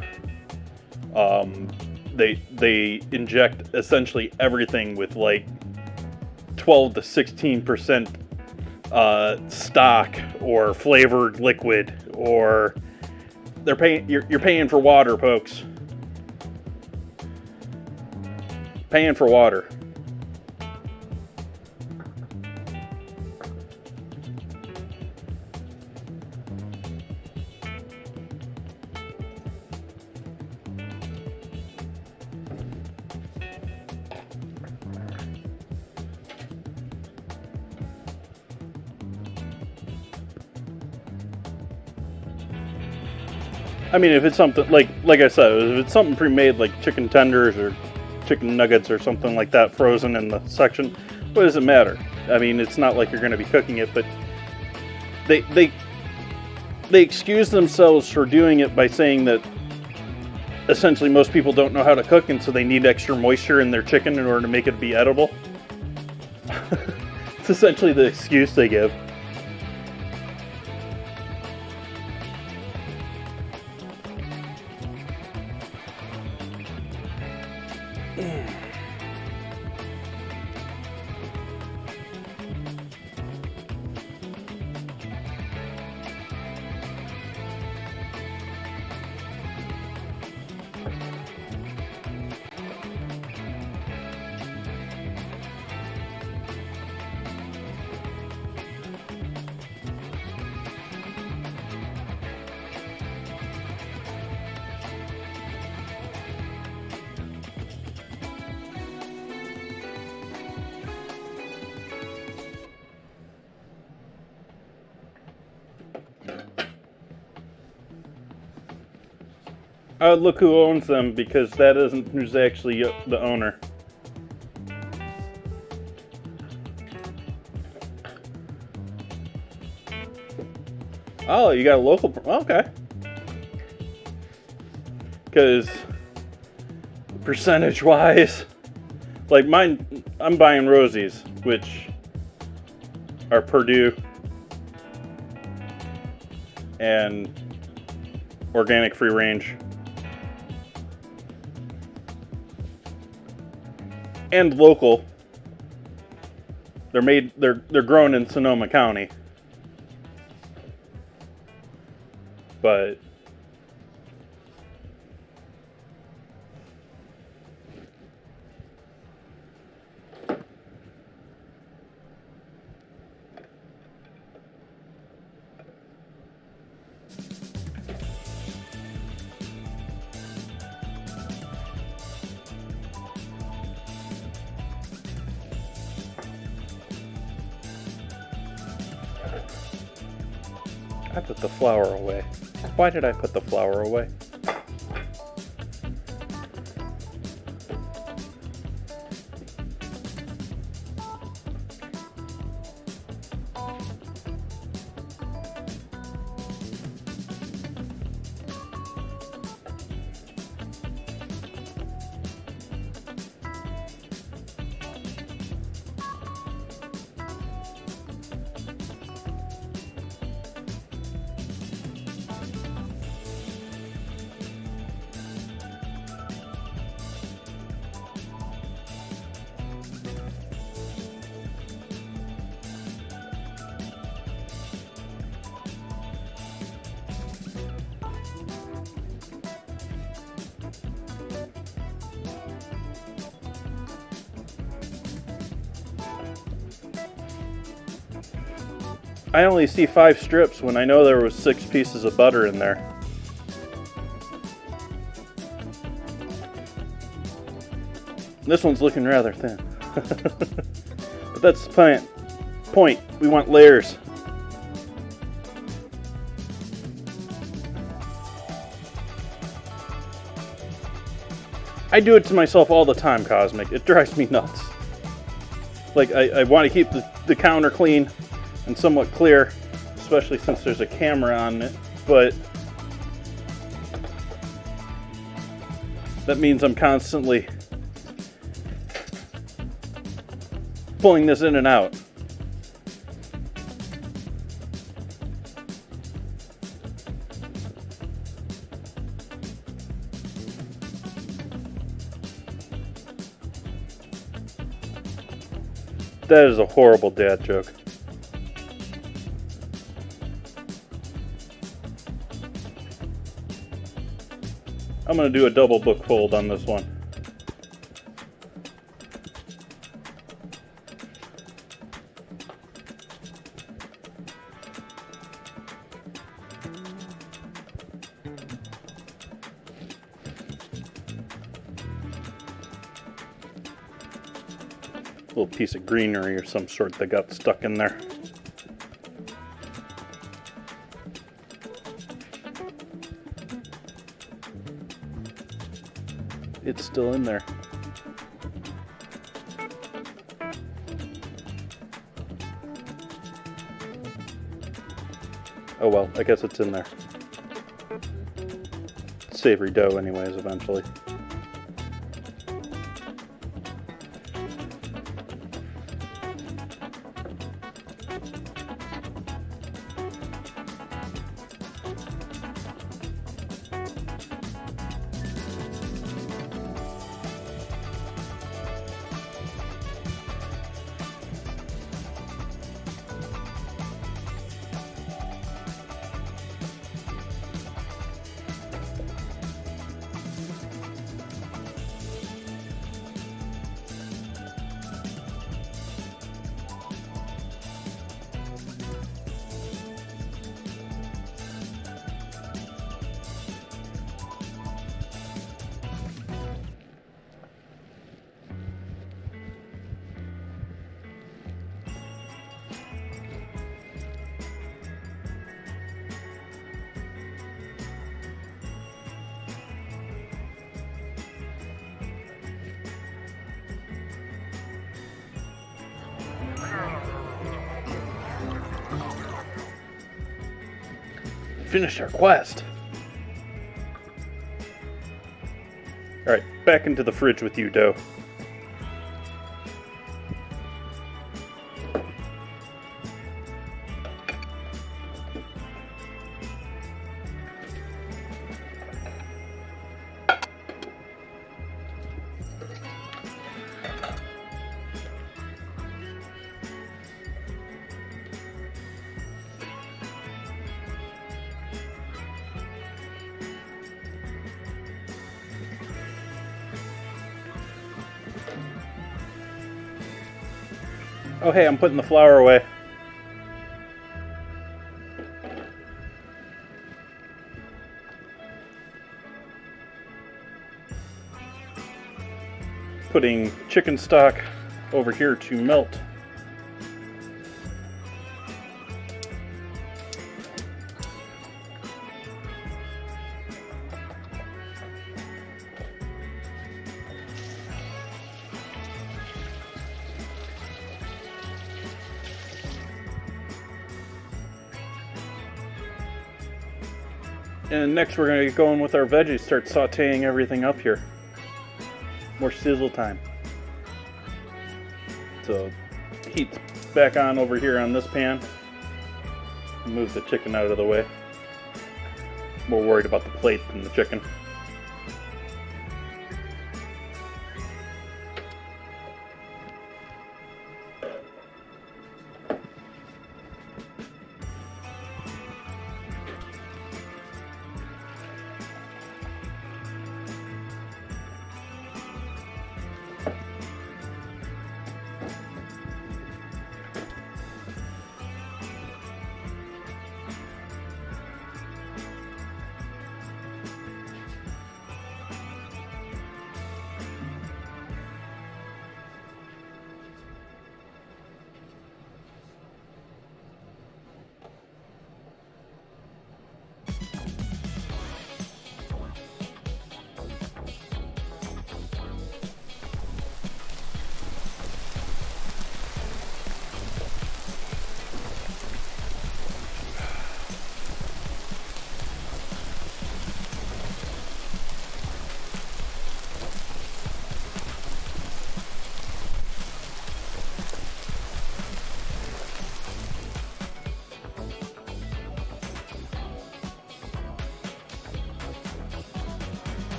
They inject essentially everything with like 12 to 16% stock or flavored liquid, or you're paying for water, folks. Paying for water. I mean, if it's something like I said, if it's something pre-made like chicken tenders or chicken nuggets or something like that frozen in the section, what does it matter? I mean, it's not like you're going to be cooking it, but they excuse themselves for doing it by saying that essentially most people don't know how to cook, and so they need extra moisture in their chicken in order to make it be edible. It's essentially the excuse they give. I would look who owns them, because that isn't who's actually the owner. Oh, you got a local... Okay. Because percentage-wise, like mine, I'm buying Rosie's, which are Purdue and organic free range. And local. They're grown in Sonoma County. But I put the flour away. Why did I put the flour away? I only see 5 strips when I know there was 6 pieces of butter in there. This one's looking rather thin. But that's the point. We want layers. I do it to myself all the time, Cosmic. It drives me nuts. Like, I want to keep the counter clean and somewhat clear, especially since there's a camera on it, but that means I'm constantly pulling this in and out. That is a horrible dad joke. I'm going to do a double book fold on this one. Little piece of greenery or some sort that got stuck in there. It's still in there. Oh well, I guess it's in there. Savory dough anyways, eventually. Finished our quest. Alright, back into the fridge with you, dough. Oh hey, I'm putting the flour away. Putting chicken stock over here to melt. And next we're going to get going with our veggies, start sauteing everything up here. More sizzle time. So heat's back on over here on this pan. Move the chicken out of the way. More worried about the plate than the chicken.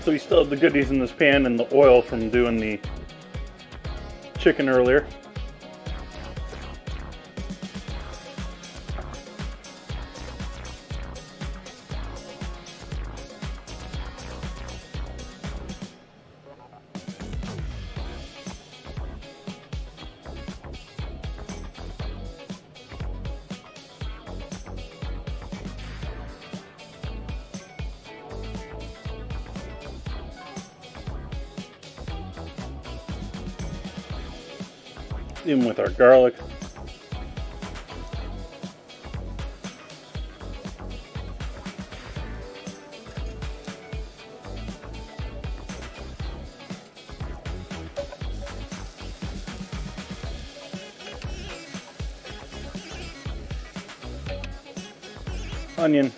So we still have the goodies in this pan and the oil from doing the chicken earlier. In with our garlic. Onion.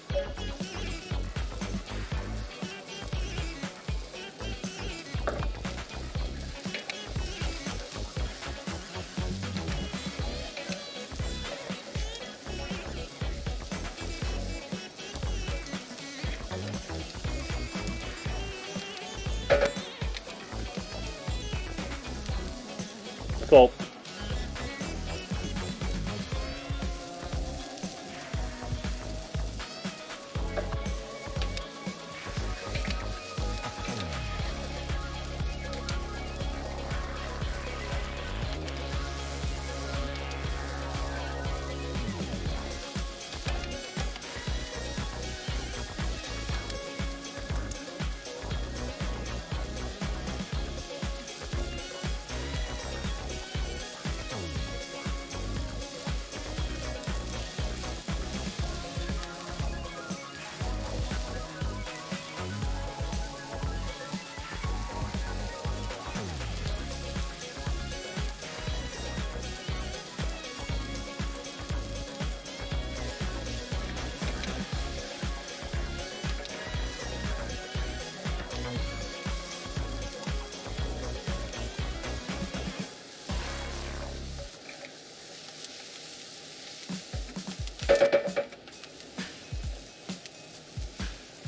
Salt.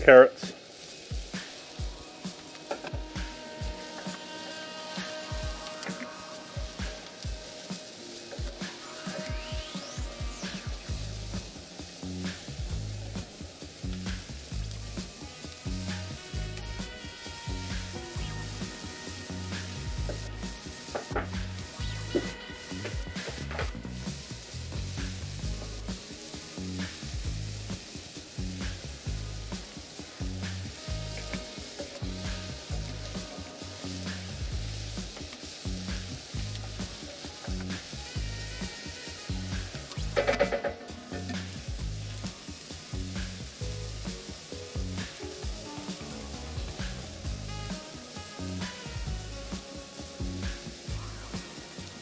Carrots.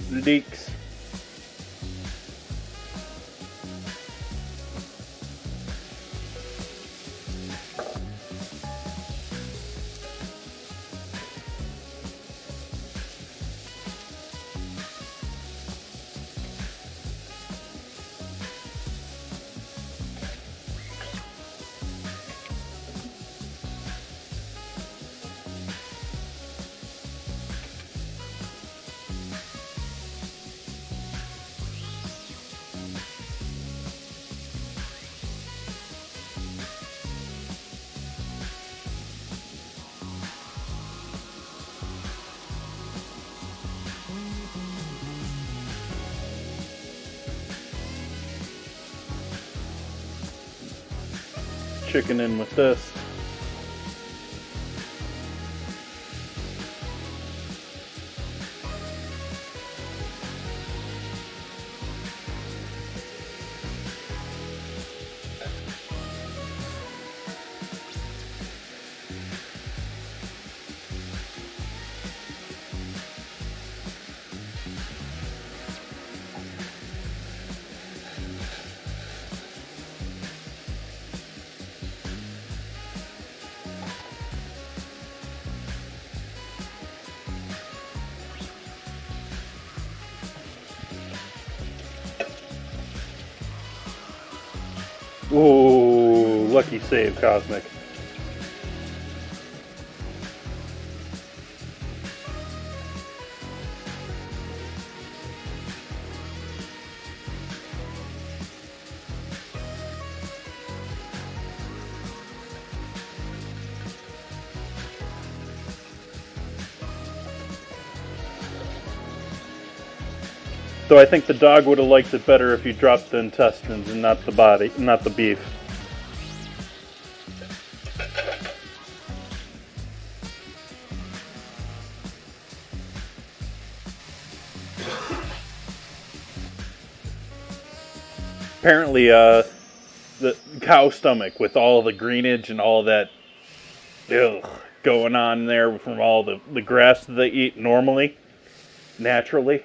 Leeks. Chicken in with this. Ooh, lucky save, Cosmic. Though I think the dog would have liked it better if you dropped the intestines and not the body, not the beef. Apparently, the cow stomach with all the greenage and all that going on there from all the grass that they eat normally, naturally,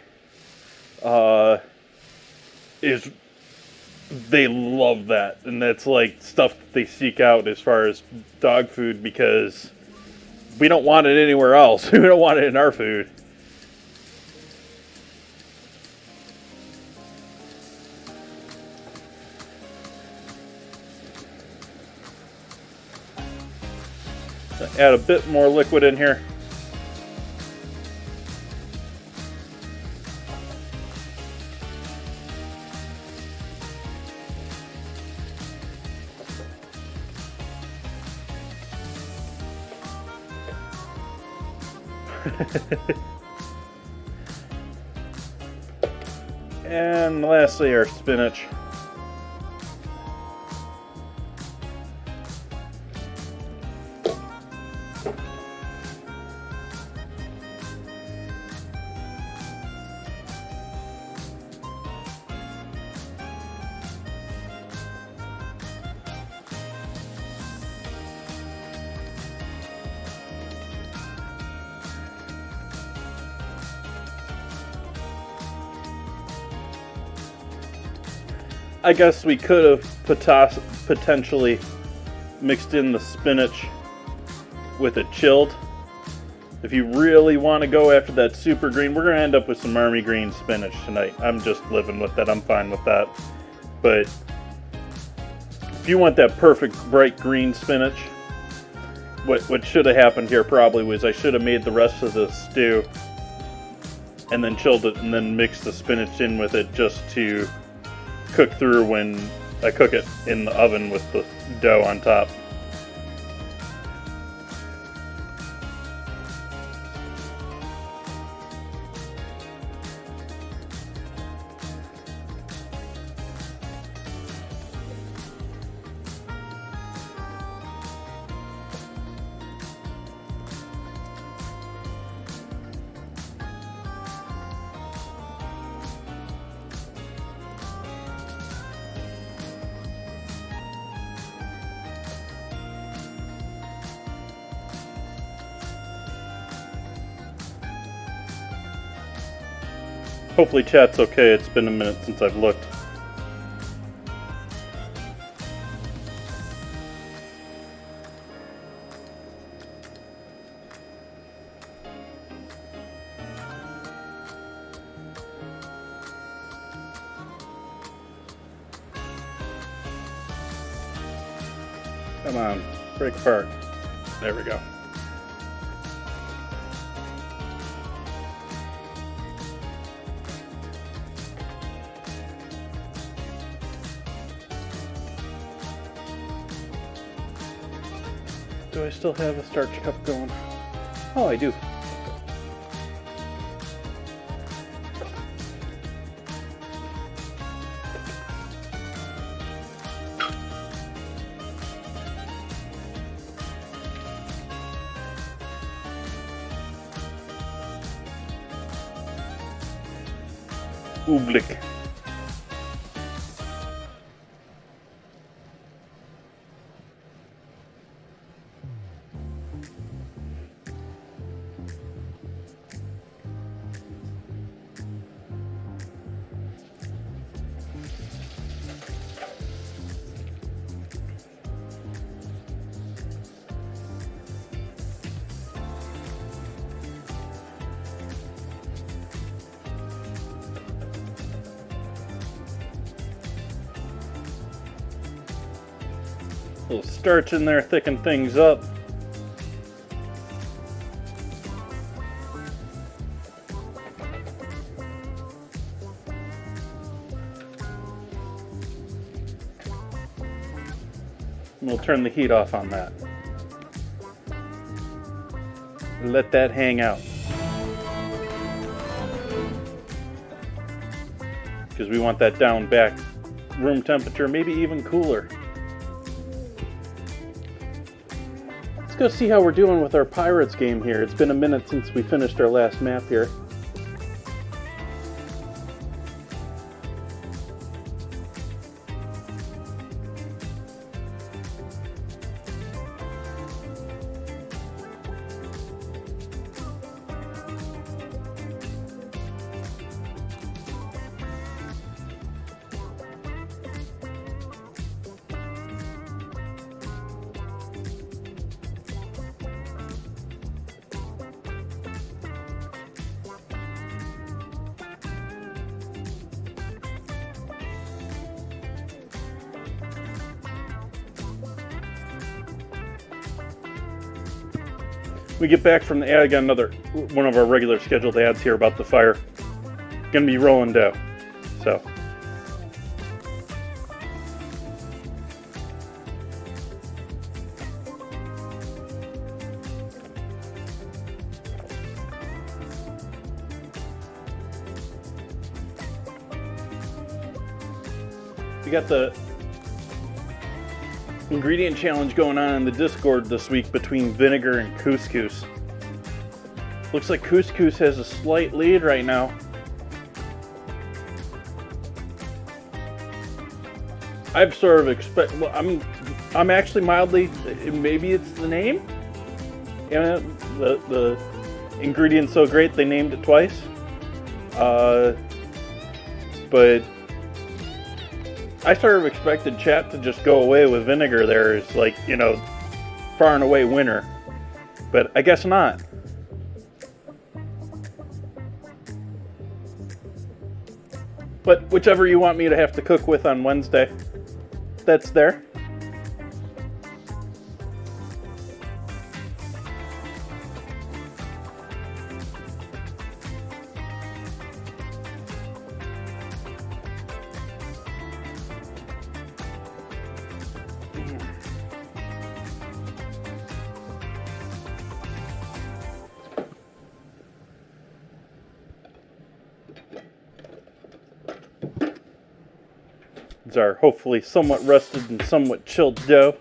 is they love that, and that's like stuff that they seek out as far as dog food, because we don't want it anywhere else. We don't want it in our food. Add a bit more liquid in here. And lastly, our spinach. I guess we could have potentially mixed in the spinach with it chilled. If you really want to go after that super green, we're going to end up with some army green spinach tonight. I'm just living with that. I'm fine with that. But if you want that perfect bright green spinach, what should have happened here probably was I should have made the rest of the stew and then chilled it and then mixed the spinach in with it just to cook through when I cook it in the oven with the dough on top. Hopefully chat's okay, it's been a minute since I've looked. Come on, break apart. There we go. Do I still have a starch cup going? Oh, I do. Ooblik. A little starch in there, thicken things up. And we'll turn the heat off on that. Let that hang out. because we want that down back room temperature, maybe even cooler. Let's go see how we're doing with our Pirates game here. It's been a minute since we finished our last map here. We get back from the ad, I got another one of our regular scheduled ads here about the fire. Gonna be rolling dough. So we got the ingredient challenge going on in the Discord this week between vinegar and couscous. Looks like couscous has a slight lead right now. I've sort of well, I'm actually mildly, maybe it's the name. Yeah, the ingredient's so great they named it twice. But I sort of expected chat to just go away with vinegar there as, like, you know, far and away winner. But I guess not. But whichever you want me to have to cook with on Wednesday, that's there. It's our hopefully somewhat rusted and somewhat chilled dough.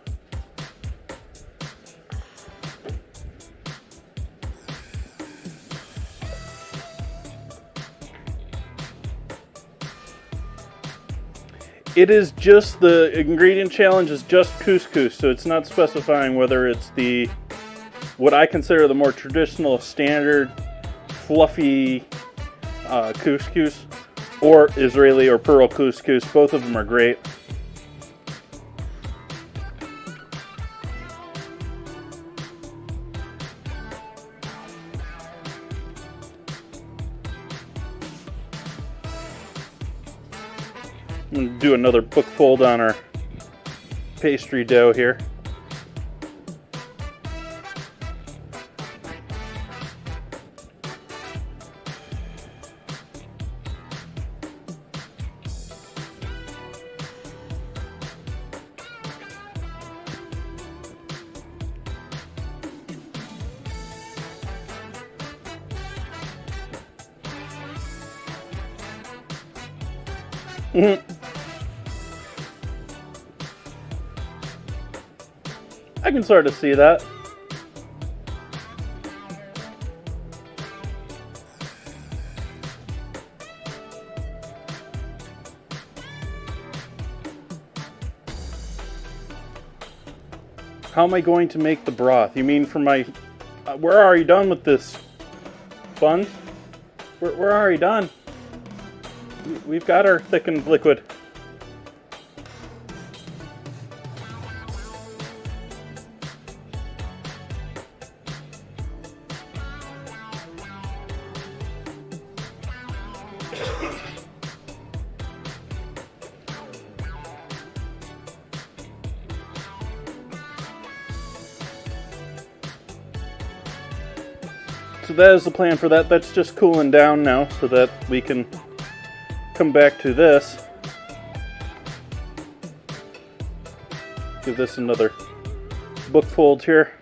It is just, the ingredient challenge is just couscous, so it's not specifying whether it's the, what I consider the more traditional standard fluffy couscous, or Israeli or pearl couscous. Both of them are great. I'm going to do another book fold on our pastry dough here. I can sort of see that. How am I going to make the broth? You mean for my... we're already done with this, Bun. We're already done. We've got our thickened liquid. So that is the plan for that. That's just cooling down now so that we can come back to this. Give this another book fold here.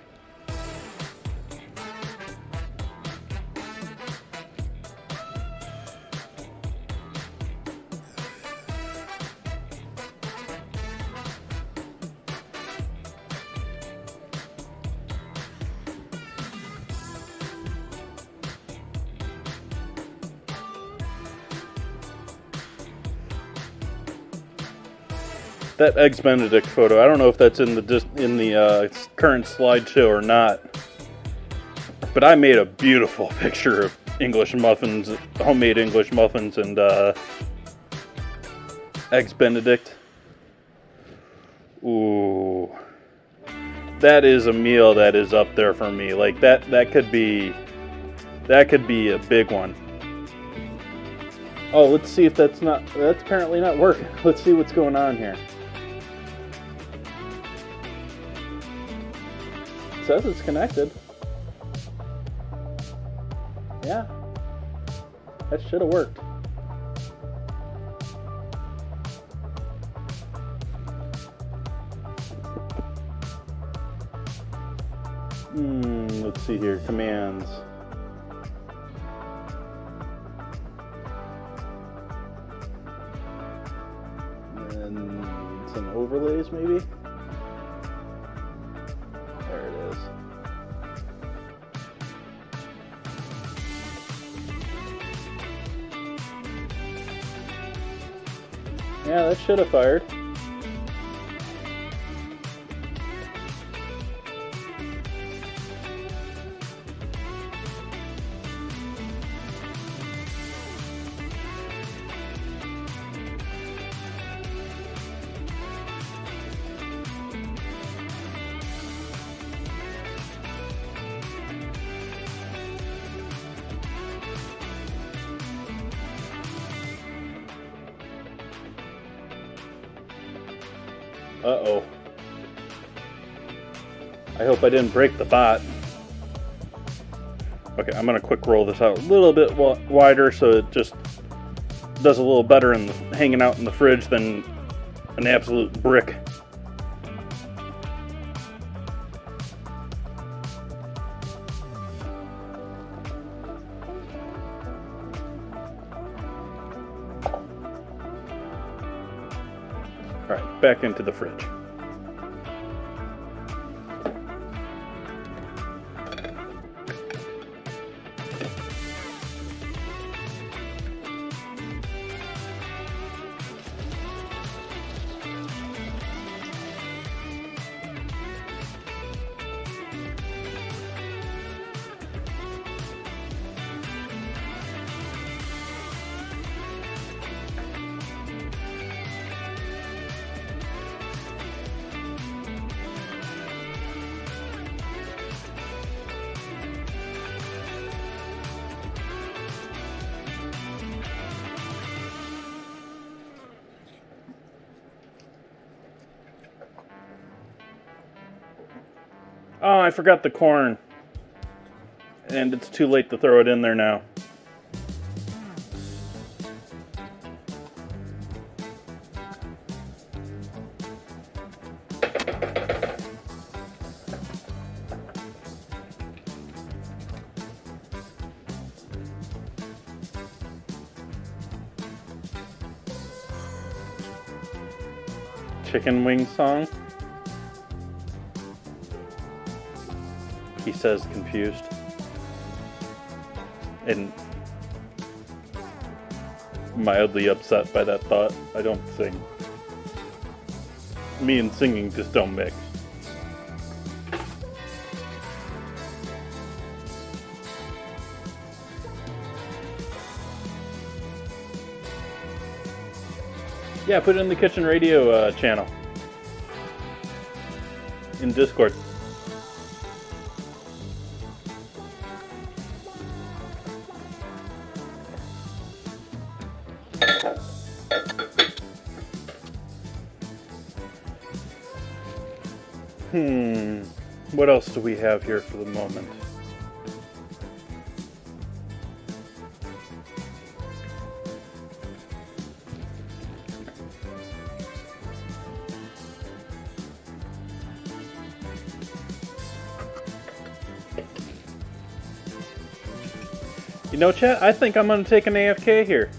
That Eggs Benedict photo, I don't know if that's in the current slideshow or not, but I made a beautiful picture of English muffins, homemade English muffins, and Eggs Benedict. Ooh, that is a meal that is up there for me. Like that could be a big one. Oh, let's see if that's apparently not working. Let's see what's going on here. It says it's connected. Yeah, that should have worked. Let's see here, commands. And some overlays maybe? There it is. Yeah, that should have fired. Uh-oh. I hope I didn't break the bot. Okay, I'm gonna quick roll this out a little bit wider so it just does a little better in hanging out in the fridge than an absolute brick. Alright, back into the fridge. Oh, I forgot the corn. And it's too late to throw it in there now. Chicken wing song? He says, confused. And mildly upset by that thought. I don't sing. Me and singing just don't mix. Yeah, put it in the kitchen radio channel. In Discord. What else do we have here for the moment? You know, chat, I think I'm going to take an AFK here.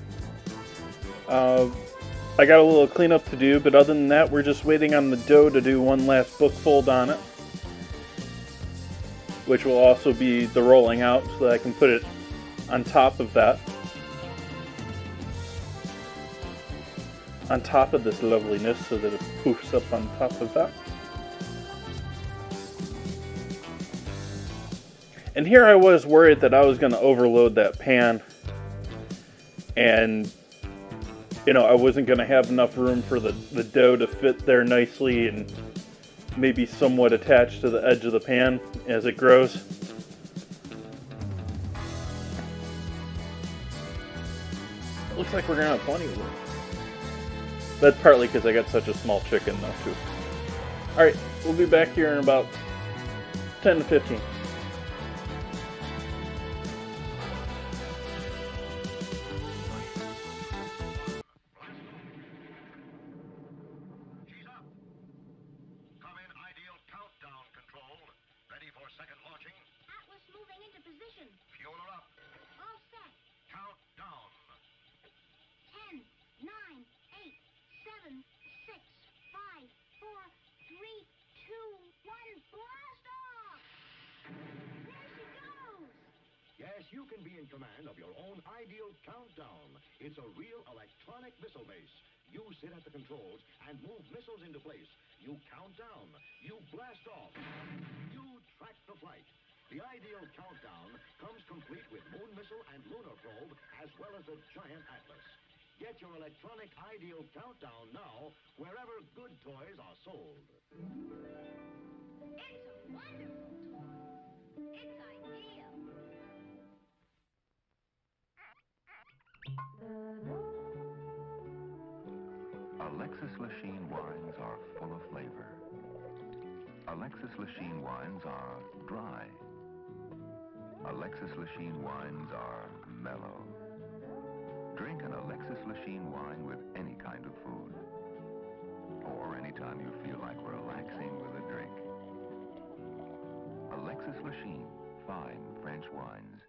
I got a little cleanup to do, but other than that, we're just waiting on the dough to do one last book fold on it. Which will also be the rolling out, so that I can put it on top of that. on top of this loveliness so that it poofs up on top of that. And here I was worried that I was going to overload that pan, and I wasn't going to have enough room for the dough to fit there nicely and maybe somewhat attached to the edge of the pan as it grows. Looks like we're going to have plenty of room. That's partly because I got such a small chicken though too. Alright, we'll be back here in about 10 to 15. You can be in command of your own ideal countdown. It's a real electronic missile base. You sit at the controls and move missiles into place. You count down. You blast off. You track the flight. The ideal countdown comes complete with moon missile and lunar probe, as well as the giant atlas. Get your electronic ideal countdown now, wherever good toys are sold. It's a wonderful toy. It's ideal. Alexis Lachine wines are full of flavor. Alexis Lachine wines are dry. Alexis Lachine wines are mellow. Drink an Alexis Lachine wine with any kind of food, or anytime you feel like relaxing with a drink. Alexis Lachine, fine French wines.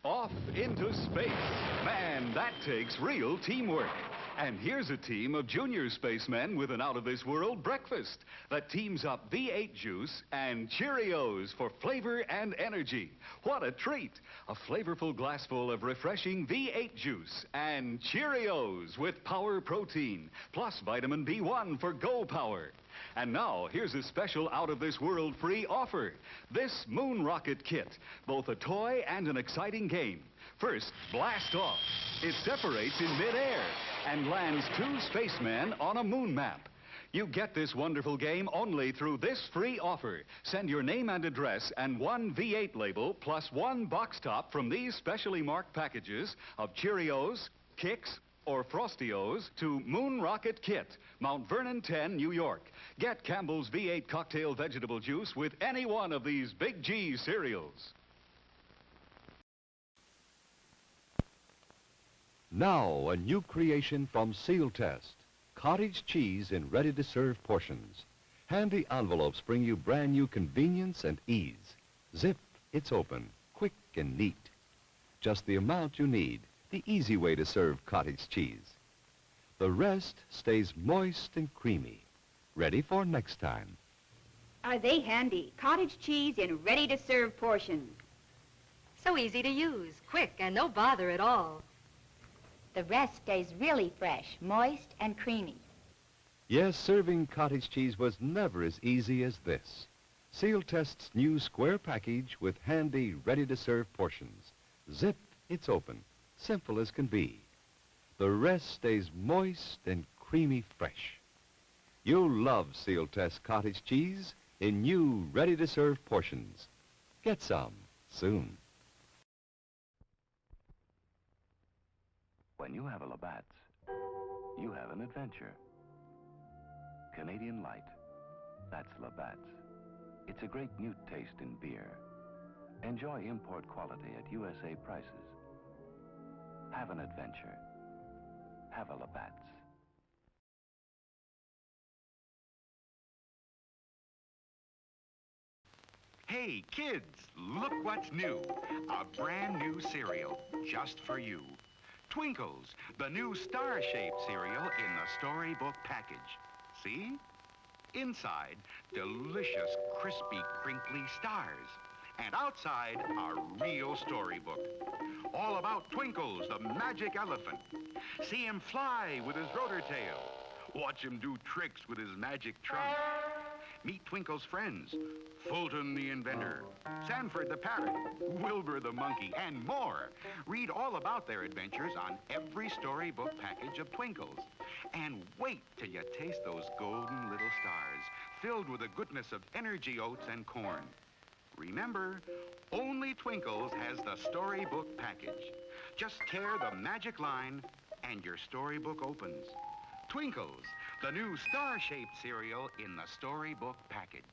Off into space. Man, that takes real teamwork. And here's a team of junior spacemen with an out-of-this-world breakfast that teams up V8 juice and Cheerios for flavor and energy. What a treat! A flavorful glassful of refreshing V8 juice and Cheerios with power protein, plus vitamin B1 for Go Power. And now, here's a special out-of-this-world free offer. This Moon Rocket Kit, both a toy and an exciting game. First, blast off. It separates in midair and lands 2 spacemen on a moon map. You get this wonderful game only through this free offer. Send your name and address and 1 V8 label plus 1 box top from these specially marked packages of Cheerios, Kix, or Frostios to Moon Rocket Kit, Mount Vernon 10, New York. Get Campbell's V8 cocktail vegetable juice with any one of these Big G cereals. Now, a new creation from Seal Test. Cottage cheese in ready-to-serve portions. Handy envelopes bring you brand new convenience and ease. Zip, it's open, quick and neat. Just the amount you need, the easy way to serve cottage cheese. The rest stays moist and creamy, ready for next time. Are they handy? Cottage cheese in ready-to-serve portions. So easy to use, quick, and no bother at all. The rest stays really fresh, moist and creamy. Yes, serving cottage cheese was never as easy as this. Seal Test's new square package with handy, ready-to-serve portions. Zip, it's open, simple as can be. The rest stays moist and creamy fresh. You'll love Seal Test cottage cheese in new, ready-to-serve portions. Get some soon. When you have a Labatt's, you have an adventure. Canadian Light, that's Labatt's. It's a great mute taste in beer. Enjoy import quality at USA prices. Have an adventure. Have a Labatt's. Hey, kids, look what's new. A brand new cereal just for you. Twinkles, the new star-shaped cereal in the storybook package. See? Inside, delicious, crispy, crinkly stars. And outside, a real storybook. All about Twinkles, the magic elephant. See him fly with his rotor tail. Watch him do tricks with his magic trunk. Meet Twinkle's friends, Fulton the inventor, Sanford the parrot, Wilbur the monkey, and more. Read all about their adventures on every storybook package of Twinkles. And wait till you taste those golden little stars, filled with the goodness of energy oats and corn. Remember, only Twinkles has the storybook package. Just tear the magic line and your storybook opens. Twinkles, the new star-shaped cereal in the storybook package.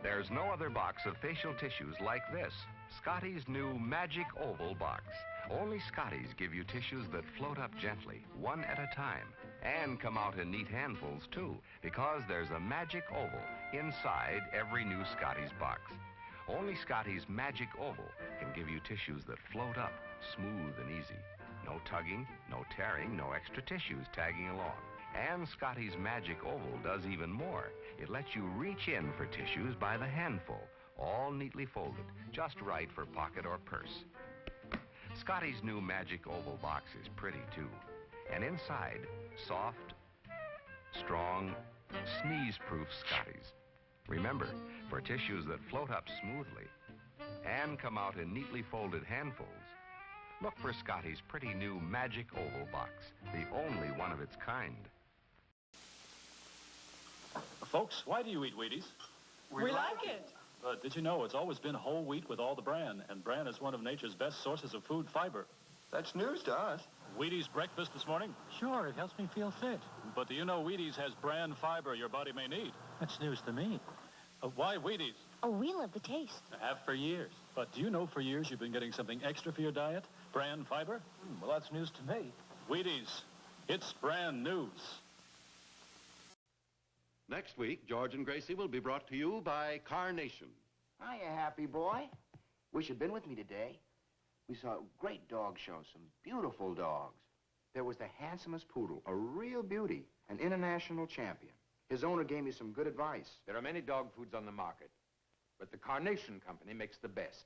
There's no other box of facial tissues like this. Scotty's new Magic Oval box. Only Scotty's give you tissues that float up gently, one at a time, and come out in neat handfuls, too, because there's a Magic Oval inside every new Scotty's box. Only Scotty's Magic Oval can give you tissues that float up, smooth and easy. No tugging, no tearing, no extra tissues tagging along. And Scotty's Magic Oval does even more. It lets you reach in for tissues by the handful, all neatly folded, just right for pocket or purse. Scotty's new Magic Oval box is pretty, too. And inside, soft, strong, sneeze-proof Scotty's. Remember, for tissues that float up smoothly and come out in neatly folded handfuls, look for Scotty's pretty new Magic Oval box, the only one of its kind. Folks, why do you eat Wheaties? We like it. But did you know it's always been whole wheat with all the bran, and bran is one of nature's best sources of food fiber. That's news to us. Wheaties breakfast this morning? Sure, it helps me feel fit. But do you know Wheaties has bran fiber your body may need? That's news to me. Why Wheaties? Oh, we love the taste. I have for years. But do you know for years you've been getting something extra for your diet? Bran fiber? Well, that's news to me. Wheaties. It's brand news. Next week, George and Gracie will be brought to you by Carnation. Hiya, happy boy. Wish you'd been with me today. We saw a great dog show, some beautiful dogs. There was the handsomest poodle, a real beauty, an international champion. His owner gave me some good advice. There are many dog foods on the market, but the Carnation Company makes the best.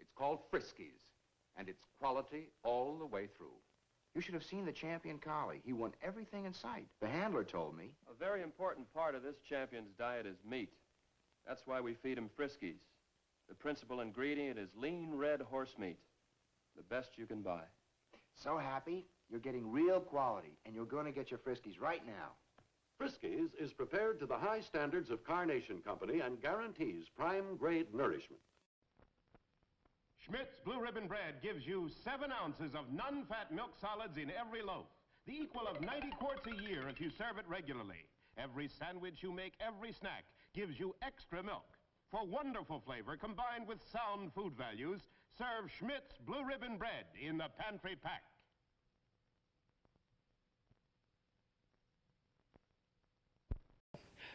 It's called Friskies, and it's quality all the way through. You should have seen the champion collie. He won everything in sight. The handler told me. A very important part of this champion's diet is meat. That's why we feed him Friskies. The principal ingredient is lean red horse meat, the best you can buy. So happy, you're getting real quality, and you're going to get your Friskies right now. Friskies is prepared to the high standards of Carnation Company and guarantees prime-grade nourishment. Schmidt's Blue Ribbon Bread gives you 7 ounces of non-fat milk solids in every loaf, the equal of 90 quarts a year if you serve it regularly. Every sandwich you make, every snack, gives you extra milk. For wonderful flavor combined with sound food values, serve Schmidt's Blue Ribbon Bread in the pantry pack.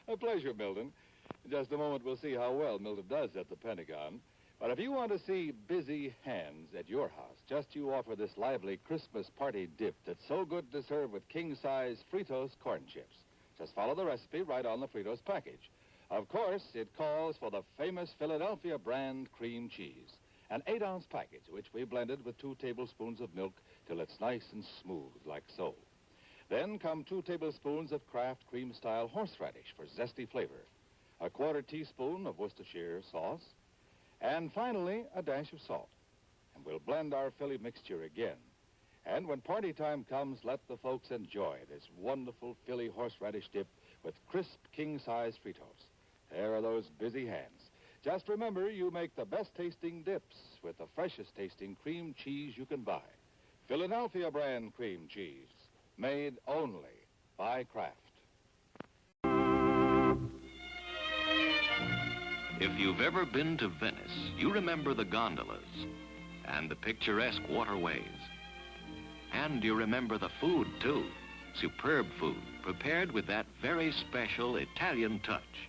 A pleasure, Milton. In just a moment, we'll see how well Milton does at the Pentagon. But if you want to see busy hands at your house, just you offer this lively Christmas party dip that's so good to serve with king-size Fritos corn chips. Just follow the recipe right on the Fritos package. Of course, it calls for the famous Philadelphia brand cream cheese, an 8-ounce package, which we blended with 2 tablespoons of milk till it's nice and smooth, like so. Then come 2 tablespoons of Kraft cream-style horseradish for zesty flavor, a 1/4 teaspoon of Worcestershire sauce, and finally, a dash of salt. And we'll blend our Philly mixture again. And when party time comes, let the folks enjoy this wonderful Philly horseradish dip with crisp king-size Fritos. There are those busy hands. Just remember, you make the best-tasting dips with the freshest-tasting cream cheese you can buy. Philadelphia brand cream cheese, made only by Kraft. If you've ever been to Venice, you remember the gondolas and the picturesque waterways. And you remember the food, too. Superb food, prepared with that very special Italian touch.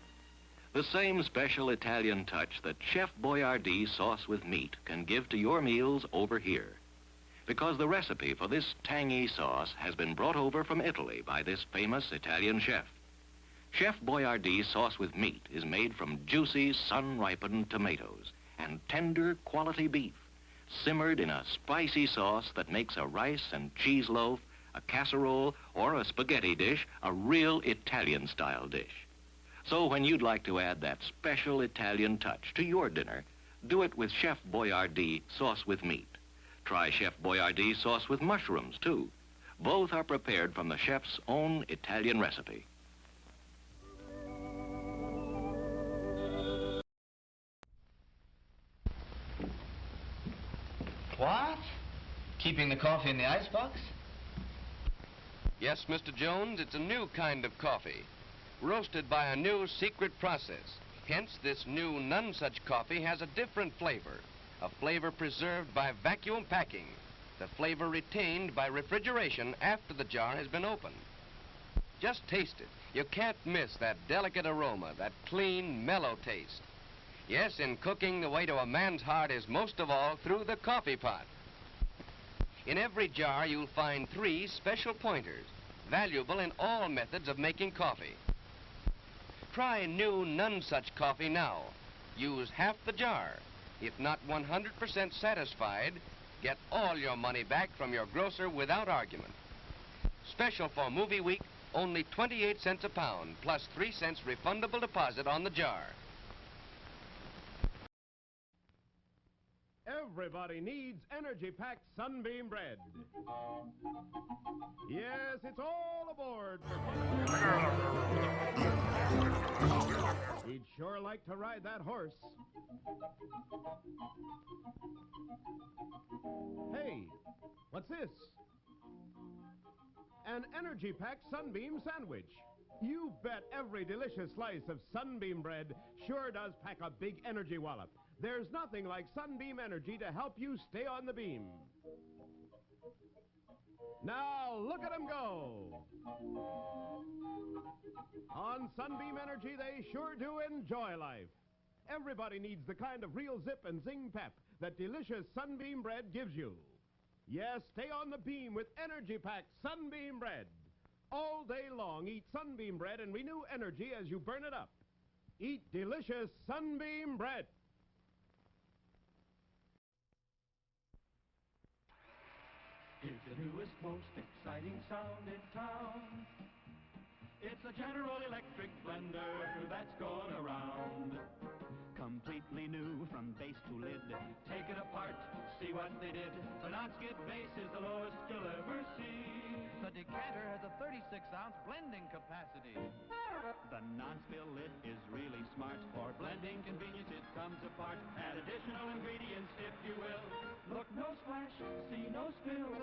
The same special Italian touch that Chef Boyardee sauce with meat can give to your meals over here. because the recipe for this tangy sauce has been brought over from Italy by this famous Italian chef. Chef Boyardee's sauce with meat is made from juicy, sun-ripened tomatoes and tender, quality beef, simmered in a spicy sauce that makes a rice and cheese loaf, a casserole, or a spaghetti dish a real Italian-style dish. So when you'd like to add that special Italian touch to your dinner, do it with Chef Boyardee sauce with meat. Try Chef Boyardee sauce with mushrooms, too. Both are prepared from the chef's own Italian recipe. What? Keeping the coffee in the icebox? Yes, Mr. Jones, it's a new kind of coffee, roasted by a new secret process. Hence, this new none-such coffee has a different flavor, a flavor preserved by vacuum packing, the flavor retained by refrigeration after the jar has been opened. Just taste it. You can't miss that delicate aroma, that clean, mellow taste. Yes, in cooking, the way to a man's heart is most of all through the coffee pot. In every jar, you'll find 3 special pointers, valuable in all methods of making coffee. Try new none-such coffee now. Use half the jar. If not 100% satisfied, get all your money back from your grocer without argument. Special for Movie Week, only 28 cents a pound, plus 3 cents refundable deposit on the jar. Everybody needs energy-packed Sunbeam bread. Yes, it's all aboard for He'd sure like to ride that horse. Hey, what's this? An energy-packed Sunbeam sandwich. You bet every delicious slice of Sunbeam bread sure does pack a big energy wallop. There's nothing like Sunbeam Energy to help you stay on the beam. Now, look at them go. On Sunbeam Energy, they sure do enjoy life. Everybody needs the kind of real zip and zing pep that delicious Sunbeam bread gives you. Yes, stay on the beam with energy-packed Sunbeam bread. All day long, eat Sunbeam bread and renew energy as you burn it up. Eat delicious Sunbeam bread. It's the newest, most exciting sound in town. It's a General Electric blender that's going around. Completely new from base to lid. Take it apart, see what they did. The non-skid base is the lowest you'll ever see. The decanter has a 36-ounce blending capacity. The non-spill lid is really smart. For blending convenience, it comes apart. Add additional ingredients if you will. Look, no splash, see no spill.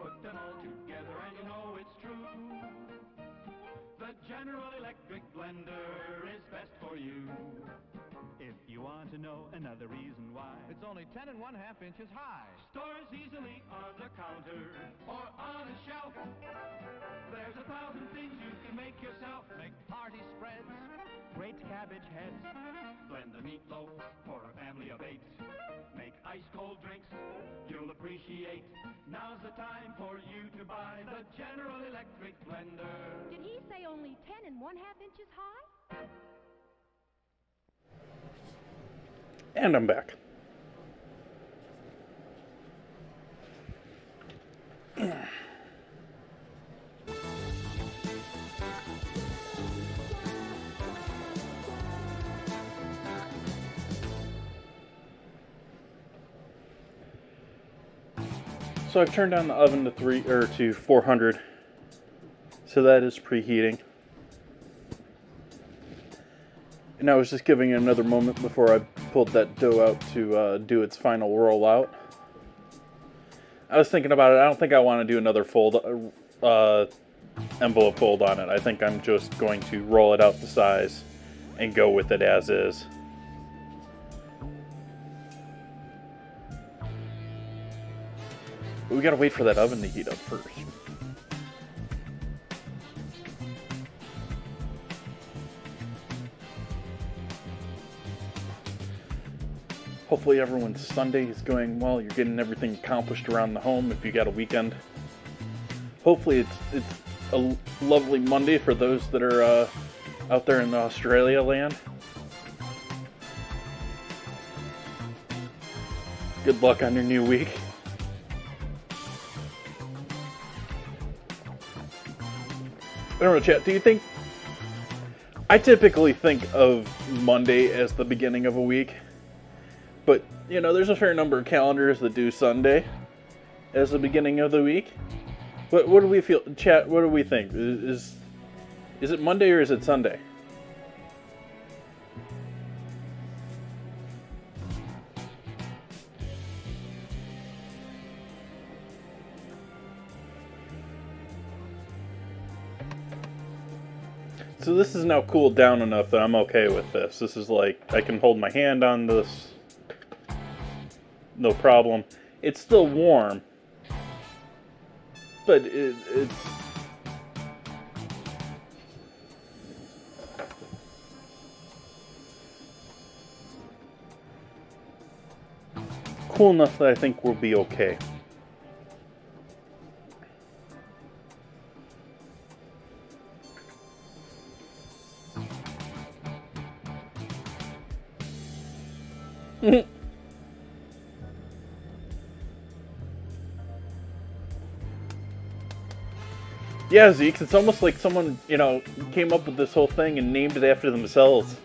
Put them all together and you know it's true. The General Electric blender is best for you. If you want to know another reason why, It's only 10 1/2 inches high. stores easily on the counter or on a shelf. There's 1,000 things you can make yourself. Make party spreads, Great cabbage heads, blend the meatloaf for a family of 8. Make ice-cold drinks you'll appreciate. Now's the time for you to buy the General Electric blender. Did he say only 10 1/2 inches high? And I'm back. So I've turned down the oven to 400. So that is preheating. And I was just giving it another moment before I pulled that dough out to do its final rollout. I was thinking about it. I don't think I want to do another envelope fold on it. I think I'm just going to roll it out the size and go with it as is. But we gotta wait for that oven to heat up first. Hopefully everyone's Sunday is going well. You're getting everything accomplished around the home if you got a weekend. Hopefully it's a lovely Monday for those that are out there in Australia land. Good luck on your new week. I don't know, chat, do you think... I typically think of Monday as the beginning of a week. But, you know, there's a fair number of calendars that do Sunday as the beginning of the week. What do we feel, chat, what do we think? Is it Monday or is it Sunday? So this is now cooled down enough that I'm okay with this. This is like, I can hold my hand on this. No problem. It's still warm. But it's... cool enough that I think we'll be okay. Yeah, Zeke, it's almost like someone, you know, came up with this whole thing and named it after themselves.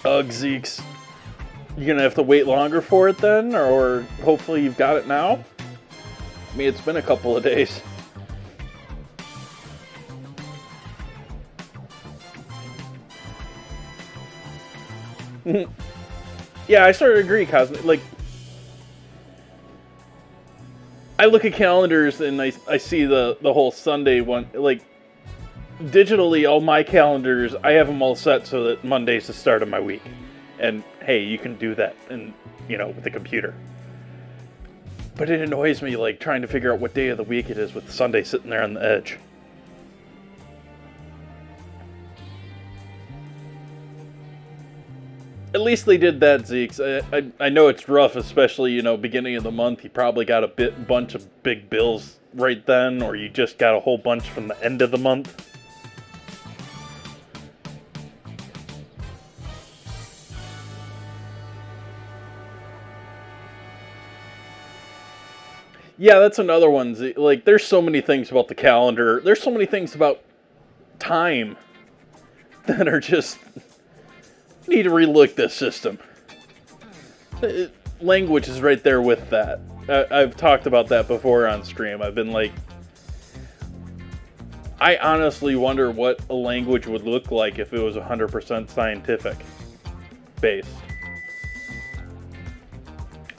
Ugh, Zeeks. You gonna have to wait longer for it then? Or hopefully you've got it now? I mean, it's been a couple of days. Yeah, I sort of agree, Cosmic. Like, I look at calendars and I see the whole Sunday one. Like, digitally, all my calendars, I have them all set so that Monday's the start of my week. And hey, you can do that, and you know, with the computer. But it annoys me, like, trying to figure out what day of the week it is with Sunday sitting there on the edge. At least they did that, Zeeks. I know it's rough, especially, you know, beginning of the month. You probably got a bunch of big bills right then, or you just got a whole bunch from the end of the month. Yeah, that's another one. Like, there's so many things about the calendar. There's so many things about time that are just... need to relook this system. Language is right there with that. I've talked about that before on stream. I've been like... I honestly wonder what a language would look like if it was 100% scientific based.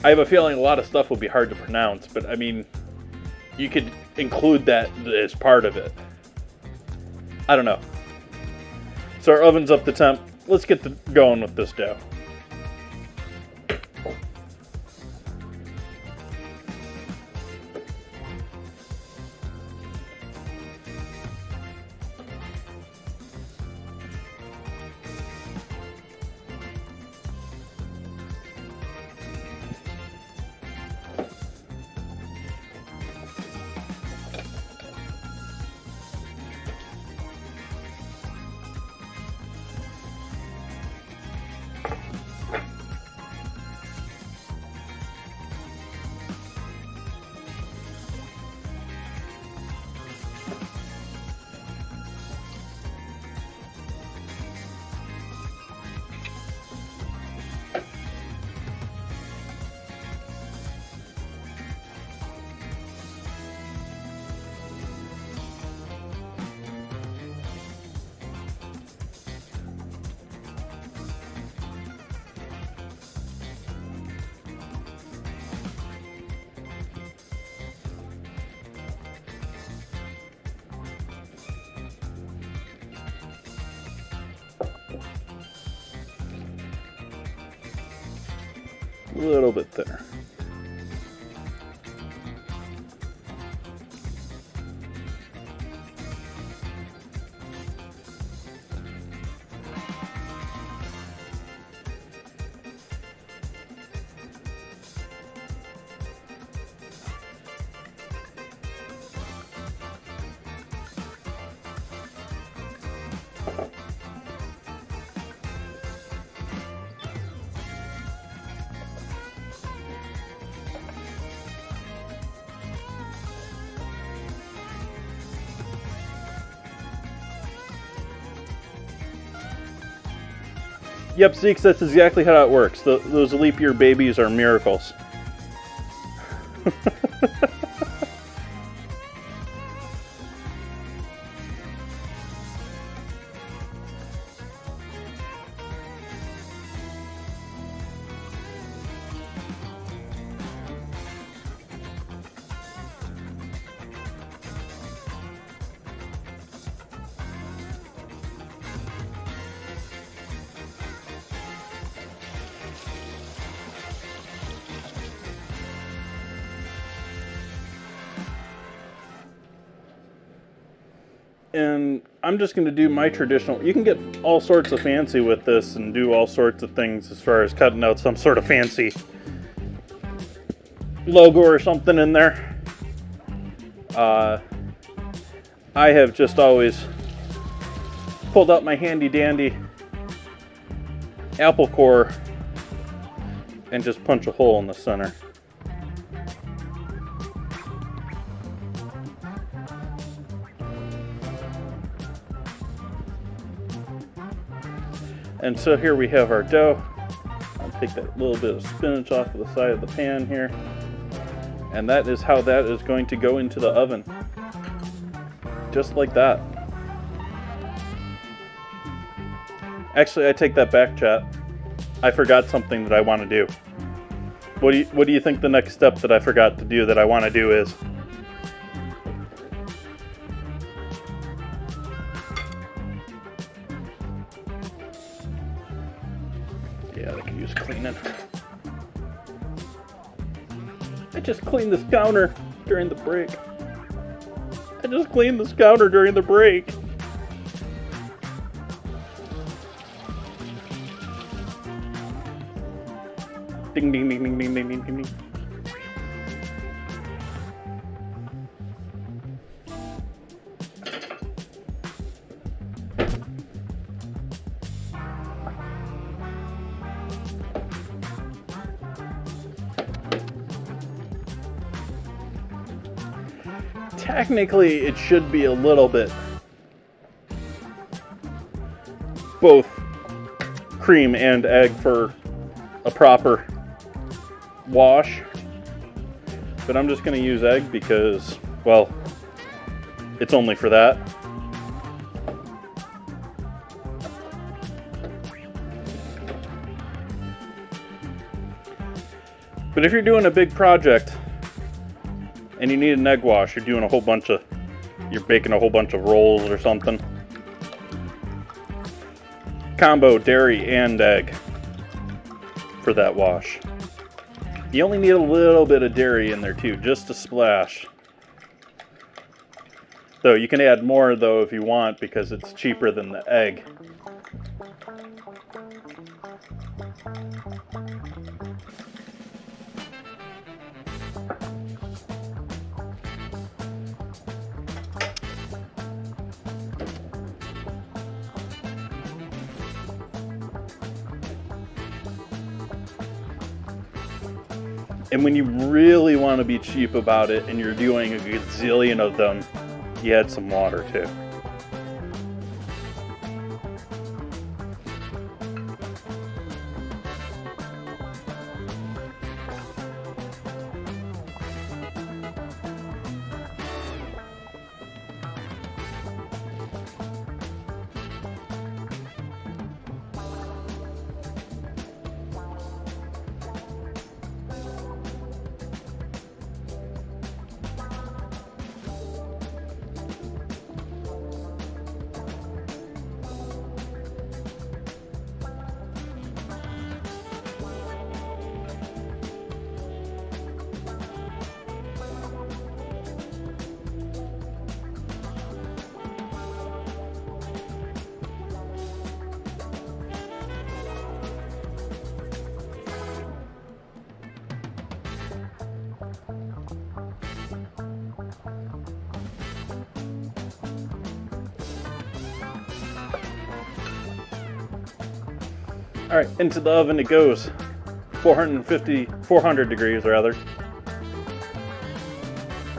I have a feeling a lot of stuff would be hard to pronounce, but I mean, you could include that as part of it. I don't know. So our oven's up to temp. Let's get going with this dough. A little bit thinner. Yep, Zeeks, that's exactly how it works. Those leap year babies are miracles. And I'm just going to do my traditional. You can get all sorts of fancy with this and do all sorts of things as far as cutting out some sort of fancy logo or something in there. I have just always pulled out my handy dandy apple core and just punch a hole in the center. And so here we have our dough. I'll take that little bit of spinach off of the side of the pan here. And that is how that is going to go into the oven. Just like that. Actually, I take that back, chat. I forgot something that I want to do. What do you think the next step that I forgot to do that I want to do is? Yeah, they can use cleaning. I just cleaned this counter during the break. I just cleaned this counter during the break. Ding ding ding ding ding ding ding ding. Technically, it should be a little bit both cream and egg for a proper wash, but I'm just going to use egg because, well, it's only for that. But if you're doing a big project and you need an egg wash, you're baking a whole bunch of rolls or something, combo dairy and egg for that wash. You only need a little bit of dairy in there too, just a splash. Though you can add more though if you want, because it's cheaper than the egg. And when you really want to be cheap about it and you're doing a gazillion of them, you add some water too. All right, into the oven it goes. 400 degrees rather.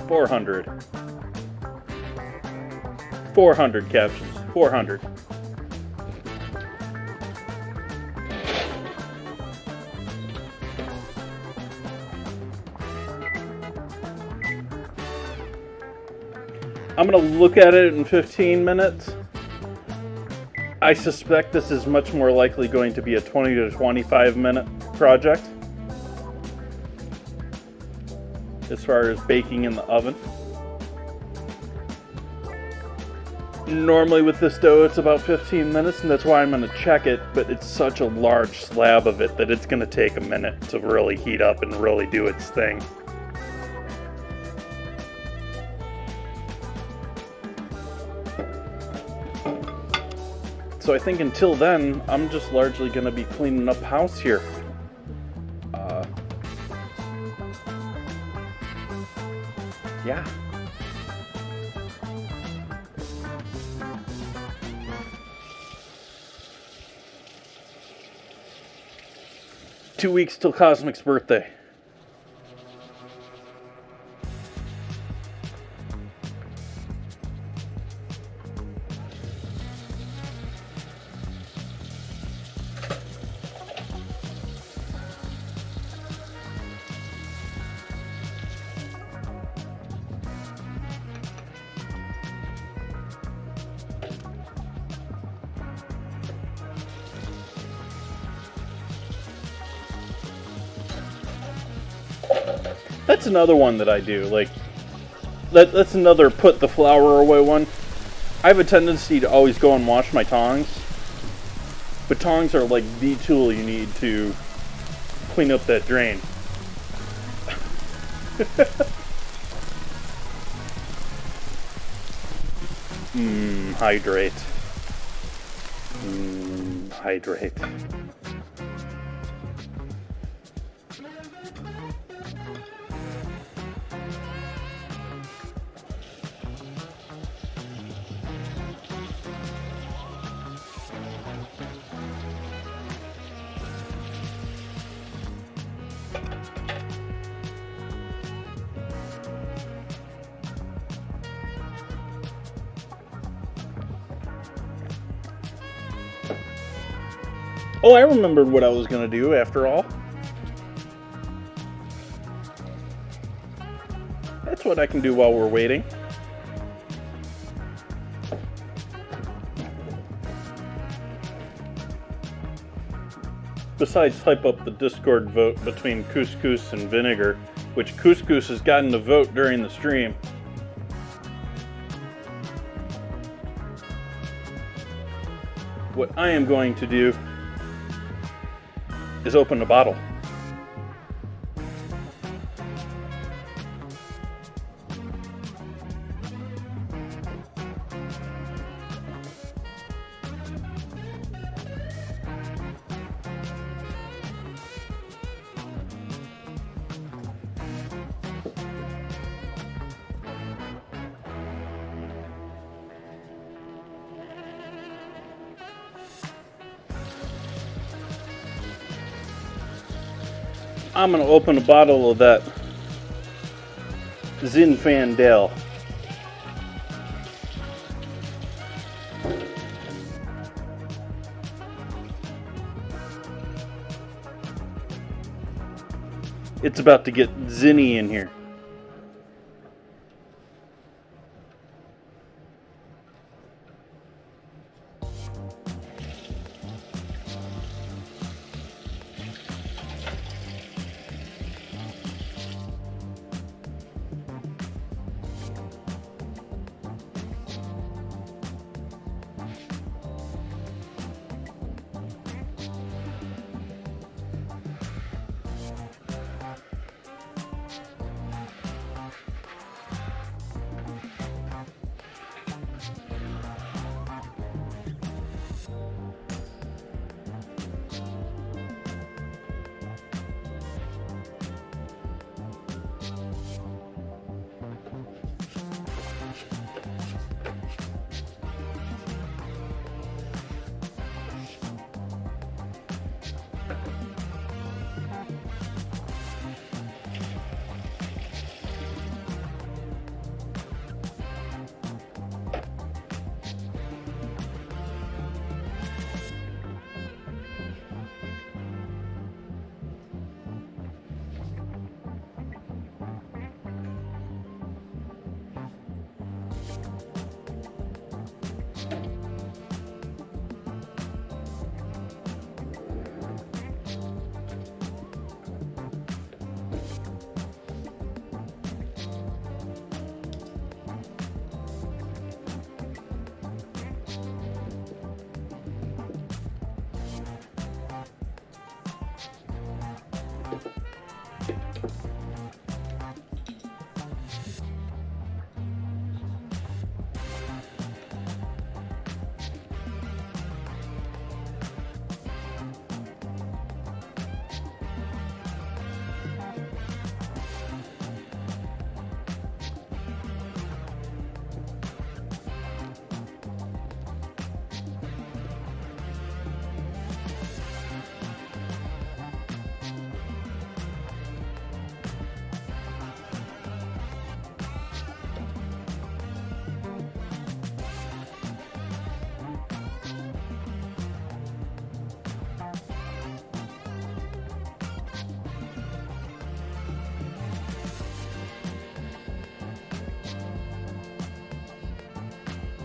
400. 400 captions. 400. I'm gonna look at it in 15 minutes. I suspect this is much more likely going to be a 20 to 25 minute project as far as baking in the oven. Normally with this dough it's about 15 minutes, and that's why I'm going to check it, but it's such a large slab of it that it's going to take a minute to really heat up and really do its thing. So I think until then, I'm just largely going to be cleaning up house here. Yeah. Two weeks till Cosmic's birthday. That's another one that I do. Like, that's another put the flour away one. I have a tendency to always go and wash my tongs, but tongs are like the tool you need to clean up that drain. Hydrate. Hydrate. Oh, I remembered what I was going to do after all. That's what I can do while we're waiting. Besides hype up the Discord vote between couscous and vinegar, which couscous has gotten a vote during the stream. What I am going to do is open a bottle. I'm going to open a bottle of that Zinfandel. It's about to get zinny in here.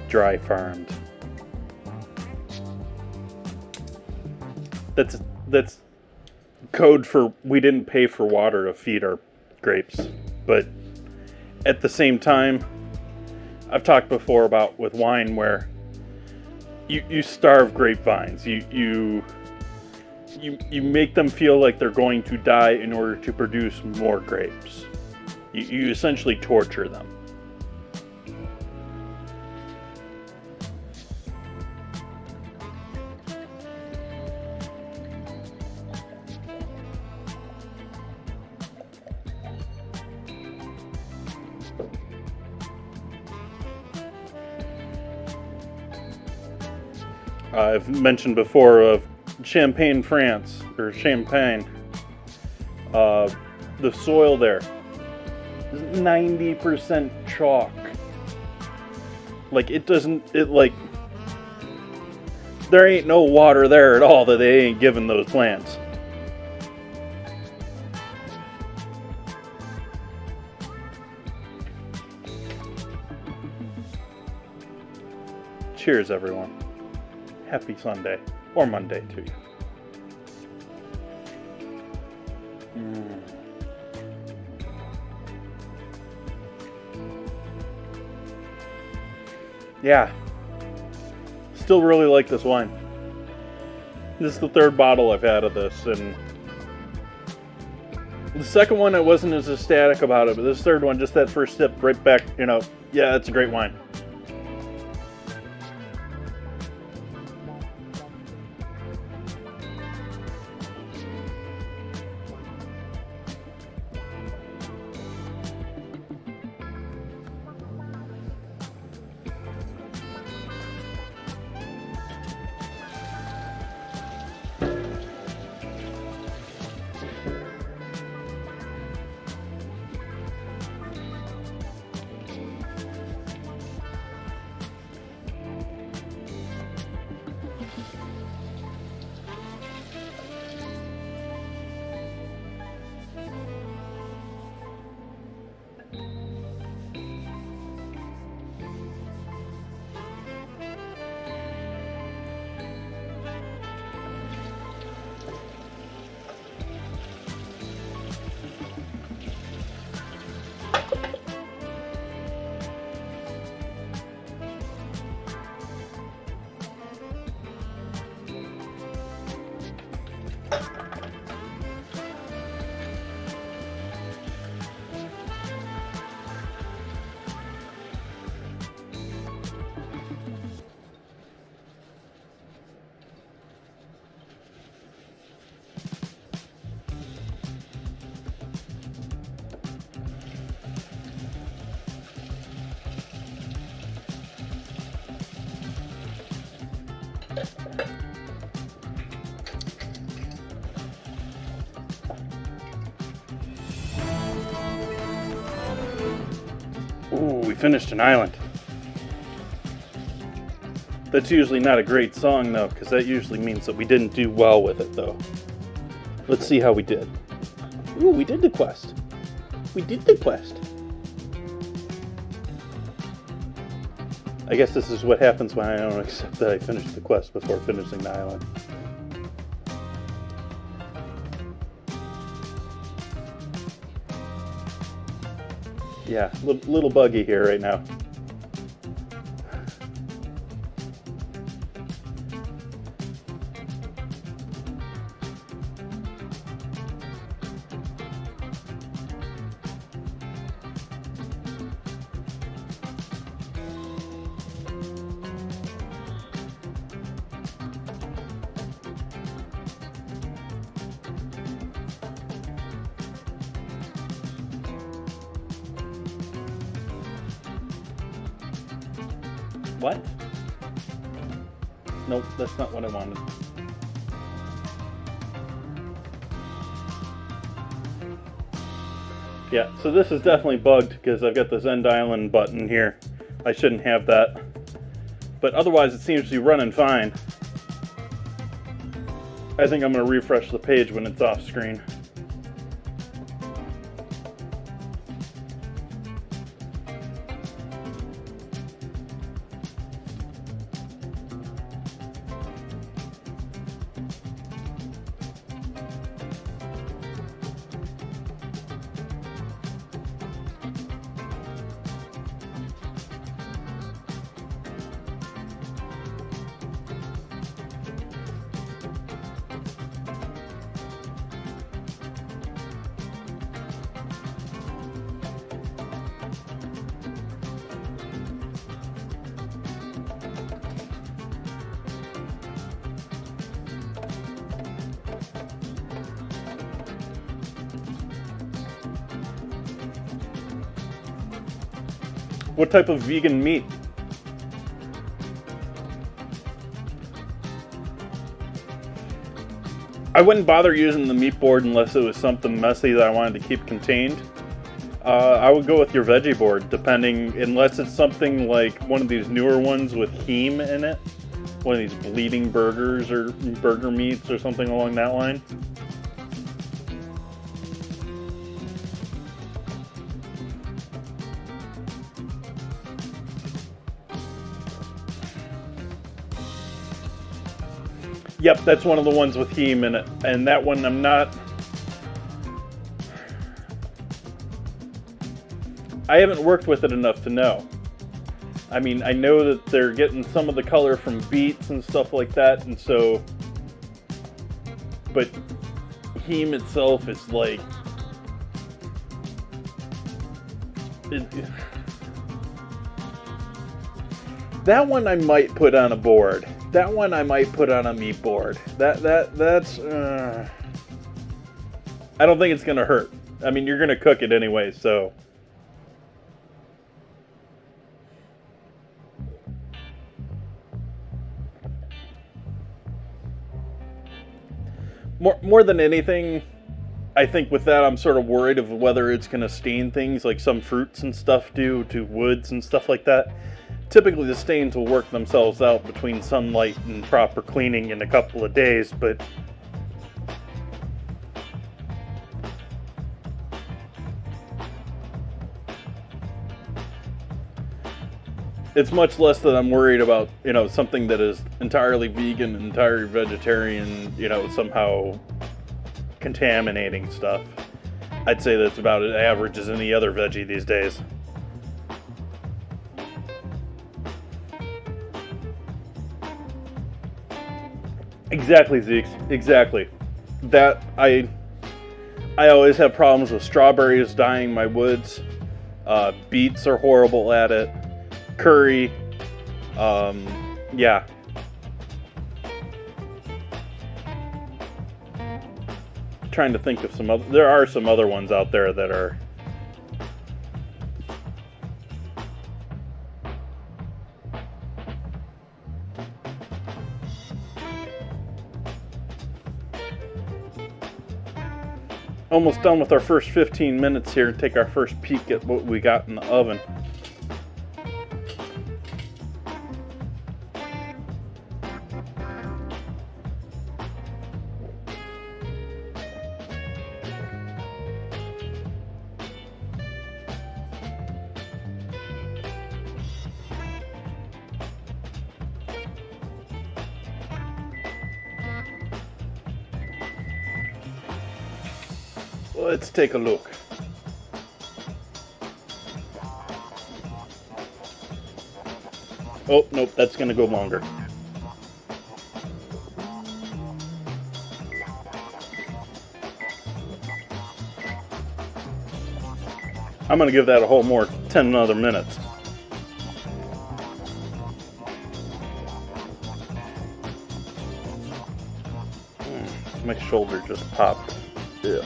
Dry farmed. That's code for we didn't pay for water to feed our grapes. But at the same time, I've talked before about with wine where you starve grapevines. You make them feel like they're going to die in order to produce more grapes. You essentially torture them. I've mentioned before of Champagne, France, or Champagne. The soil there is 90% chalk. Like, there ain't no water there at all that they ain't giving those plants. Cheers, everyone. Happy Sunday, or Monday to you. Yeah. Still really like this wine. This is the third bottle I've had of this, and the second one I wasn't as ecstatic about it, but this third one, just that first sip, right back, yeah, it's a great wine. Ooh, we finished an island. That's usually not a great song, though, because that usually means that we didn't do well with it, though. Let's see how we did. Ooh, we did the quest. We did the quest. I guess this is what happens when I don't accept that I finished the quest before finishing the island. Yeah, little buggy here right now. What? Nope, that's not what I wanted. Yeah, so this is definitely bugged because I've got this end island button here. I shouldn't have that. But otherwise it seems to be running fine. I think I'm going to refresh the page when it's off screen. What type of vegan meat? I wouldn't bother using the meat board unless it was something messy that I wanted to keep contained. I would go with your veggie board, depending, unless it's something like one of these newer ones with heme in it. One of these bleeding burgers or burger meats or something along that line. Yep, that's one of the ones with heme in it. And that one I'm not... I haven't worked with it enough to know. I mean, I know that they're getting some of the color from beets and stuff like that, and so... But heme itself is like... That one I might put on a board. That one I might put on a meat board. That's... I don't think it's going to hurt. I mean, you're going to cook it anyway, so... More than anything, I think with that I'm sort of worried of whether it's going to stain things like some fruits and stuff do to woods and stuff like that. Typically the stains will work themselves out between sunlight and proper cleaning in a couple of days, but it's much less that I'm worried about, you know, something that is entirely vegan, entirely vegetarian, you know, somehow contaminating stuff. I'd say that's about as average as any other veggie these days. Exactly, Zeke. Exactly. That I always have problems with strawberries dyeing my woods. Beets are horrible at it. Curry. Yeah. Trying to think of some other. There are some other ones out there that are. Almost done with our first 15 minutes here. Take our first peek at what we got in the oven. Let's take a look. Oh, nope, that's going to go longer. I'm going to give that a whole more 10 other minutes. My shoulder just popped. Yeah.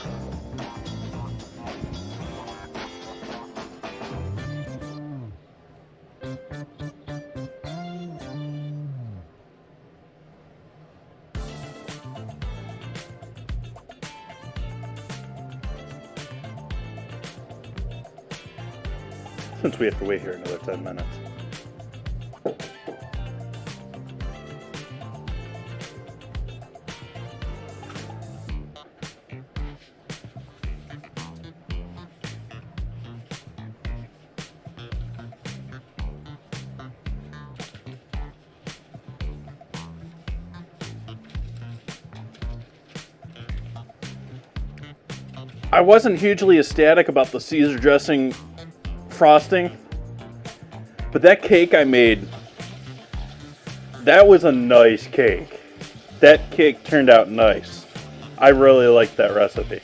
since we have to wait here another 10 minutes. I wasn't hugely ecstatic about the Caesar dressing frosting, but that cake I made, that was a nice cake. That cake turned out nice. I really liked that recipe.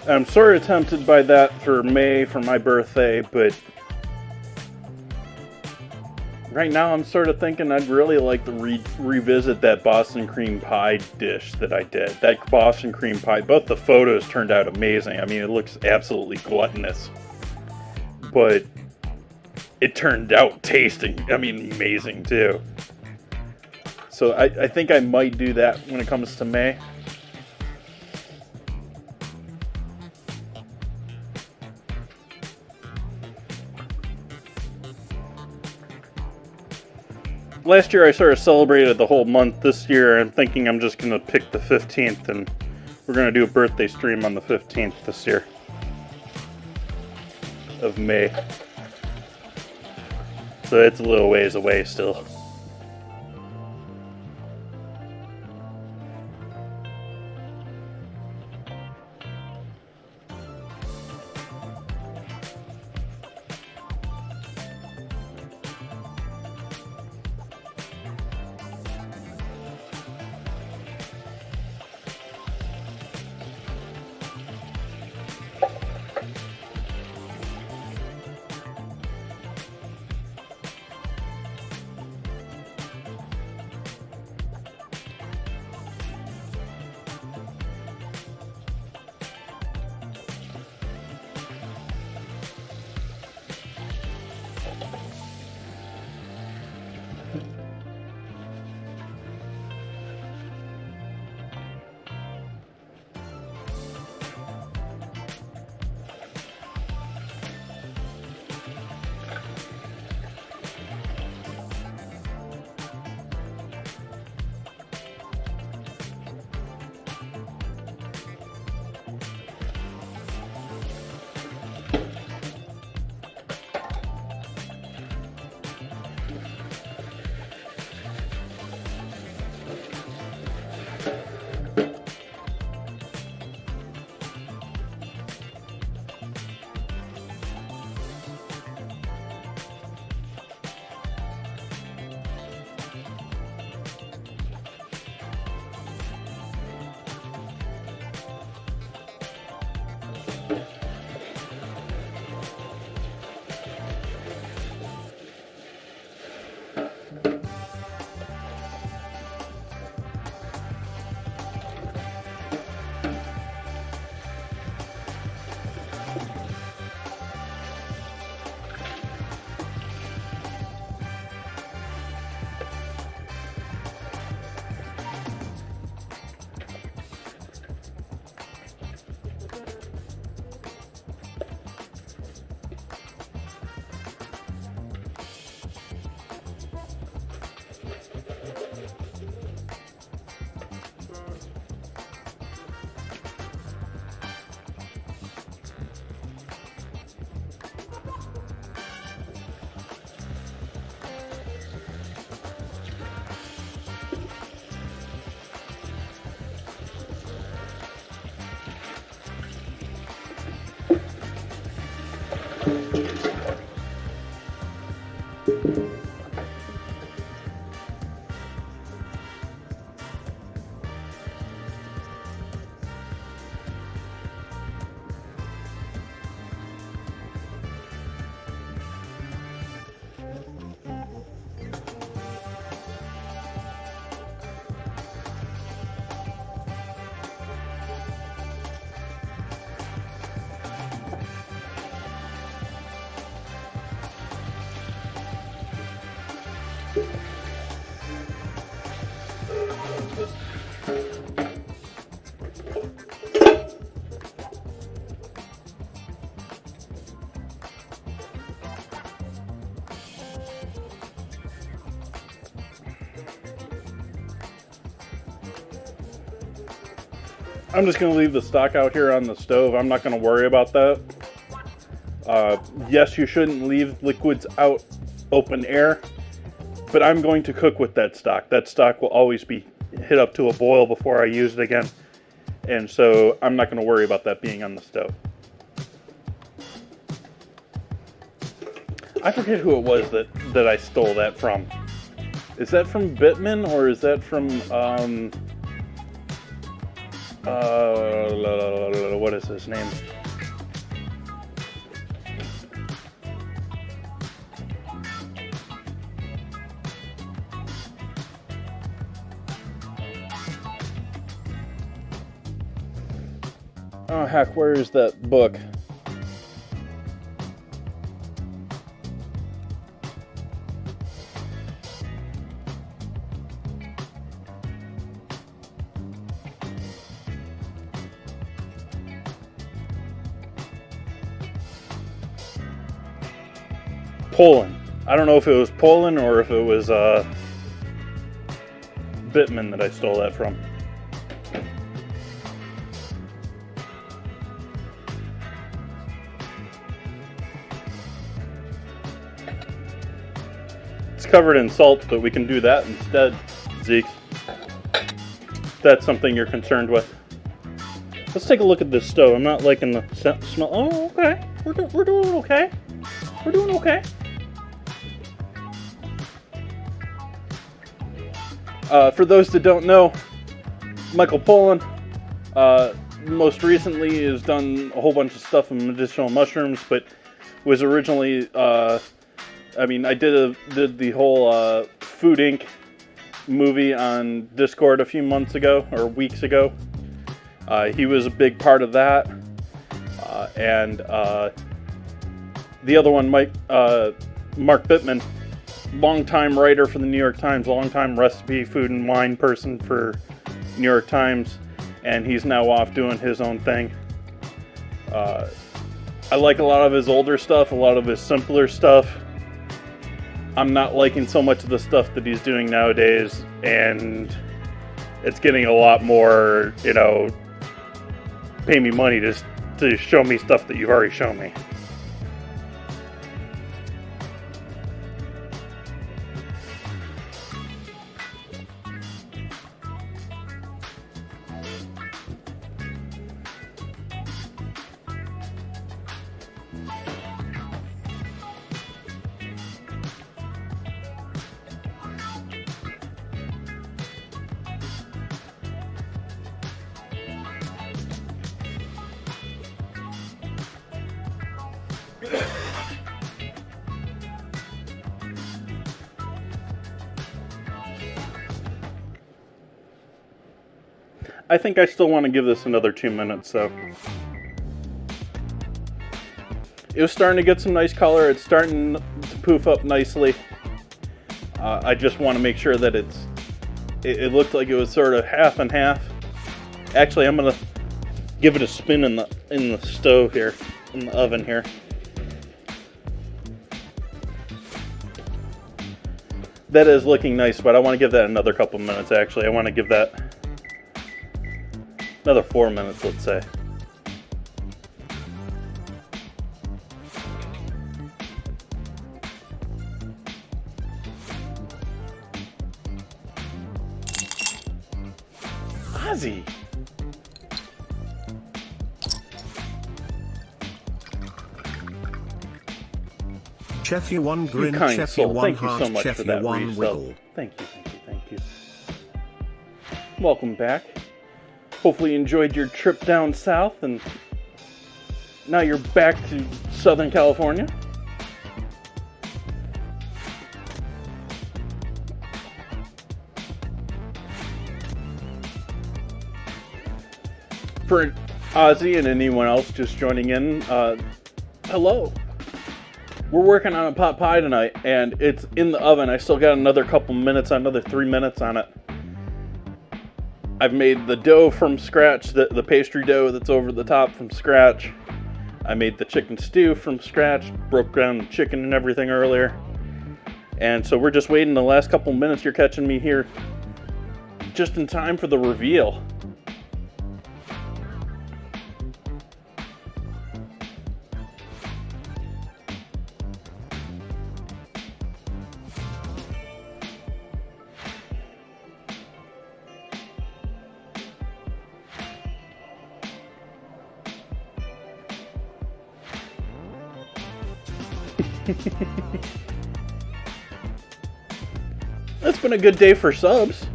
I'm sort of tempted by that for May for my birthday, but right now I'm sort of thinking I'd really like to revisit that Boston cream pie dish that I did. That Boston cream pie, both the photos turned out amazing. I mean, it looks absolutely gluttonous, but it turned out tasting, amazing too. So I think I might do that when it comes to May. Last year I sort of celebrated the whole month. This year I'm thinking I'm just going to pick the 15th, and we're going to do a birthday stream on the 15th this year of May. So it's a little ways away still. I'm just going to leave the stock out here on the stove. I'm not going to worry about that. Yes, you shouldn't leave liquids out open air, but I'm going to cook with that stock. That stock will always be hit up to a boil before I use it again, and so I'm not going to worry about that being on the stove. I forget who it was that I stole that from. Is that from Bittman, or is that from, what is his name? Oh heck, where is that book? Poland. I don't know if it was Poland or if it was Bittman that I stole that from. It's covered in salt, but we can do that instead, Zeke. If that's something you're concerned with. Let's take a look at this stove. I'm not liking the smell. Oh, okay. We're doing okay. We're doing okay. For those that don't know, Michael Pollan most recently has done a whole bunch of stuff in medicinal mushrooms, but was originally, I did the whole Food Inc. movie on Discord a few months ago, or weeks ago. He was a big part of that. And the other one, Mark Bittman, longtime writer for the New York Times, longtime recipe, food, and wine person for New York Times, and he's now off doing his own thing. I like a lot of his older stuff, a lot of his simpler stuff. I'm not liking so much of the stuff that he's doing nowadays, and it's getting a lot more, pay me money to show me stuff that you've already shown me. I think I still want to give this another 2 minutes, so. It was starting to get some nice color. It's starting to poof up nicely. I just want to make sure that it looked like it was sort of half and half. Actually, I'm gonna give it a spin in the stove here, in the oven here. That is looking nice, but I want to give that another couple minutes. Actually, I want to give that another 4 minutes, let's say. Ozzy! Chef you one grin, you kind chef soul. you one Thank heart, you so much chef for you that one resub. wiggle. Thank you. Welcome back. Hopefully you enjoyed your trip down south, and now you're back to Southern California. For Ozzy and anyone else just joining in, hello. We're working on a pot pie tonight, and it's in the oven. I still got another couple minutes, another 3 minutes on it. I've made the dough from scratch, the pastry dough that's over the top from scratch. I made the chicken stew from scratch, broke down the chicken and everything earlier. And so we're just waiting the last couple minutes. You're catching me here just in time for the reveal. It's been a good day for subs.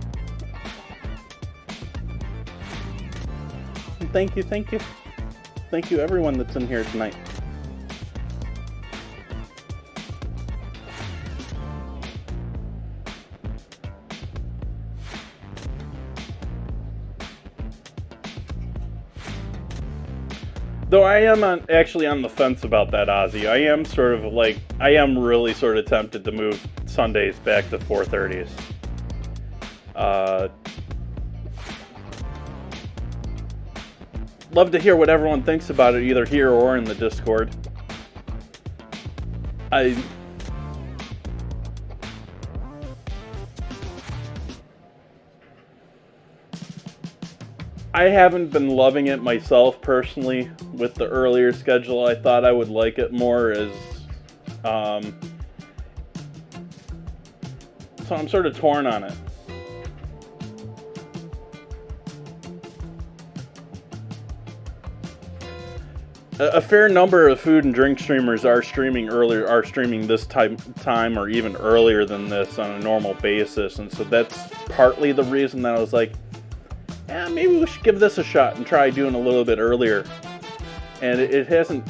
Thank you, thank you. Thank you everyone that's in here tonight. Though I am actually on the fence about that, Ozzy. I am sort of like, I am really sort of tempted to move Sundays back to 4:30s. Love to hear what everyone thinks about it, either here or in the Discord. I haven't been loving it myself personally with the earlier schedule. I thought I would like it more as so I'm sort of torn on it. A fair number of food and drink streamers are streaming this time or even earlier than this on a normal basis, and so that's partly the reason that I was like, yeah, maybe we should give this a shot and try doing a little bit earlier. And it hasn't,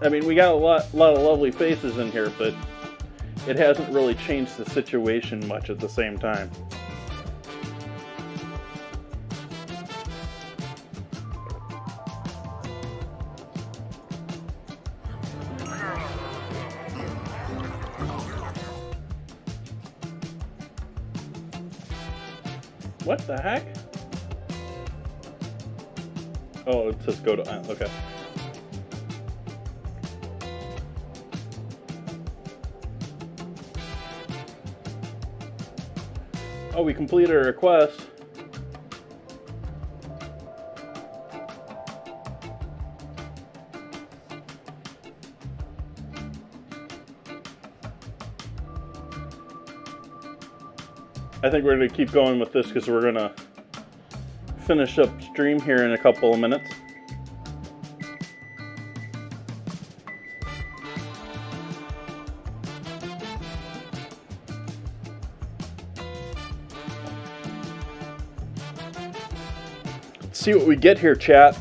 I mean, we got a lot of lovely faces in here, but it hasn't really changed the situation much at the same time. What the heck? Oh, it says go to, okay. Oh, we completed a request. I think we're going to keep going with this because we're going to finish up stream here in a couple of minutes. Let's see what we get here, chat.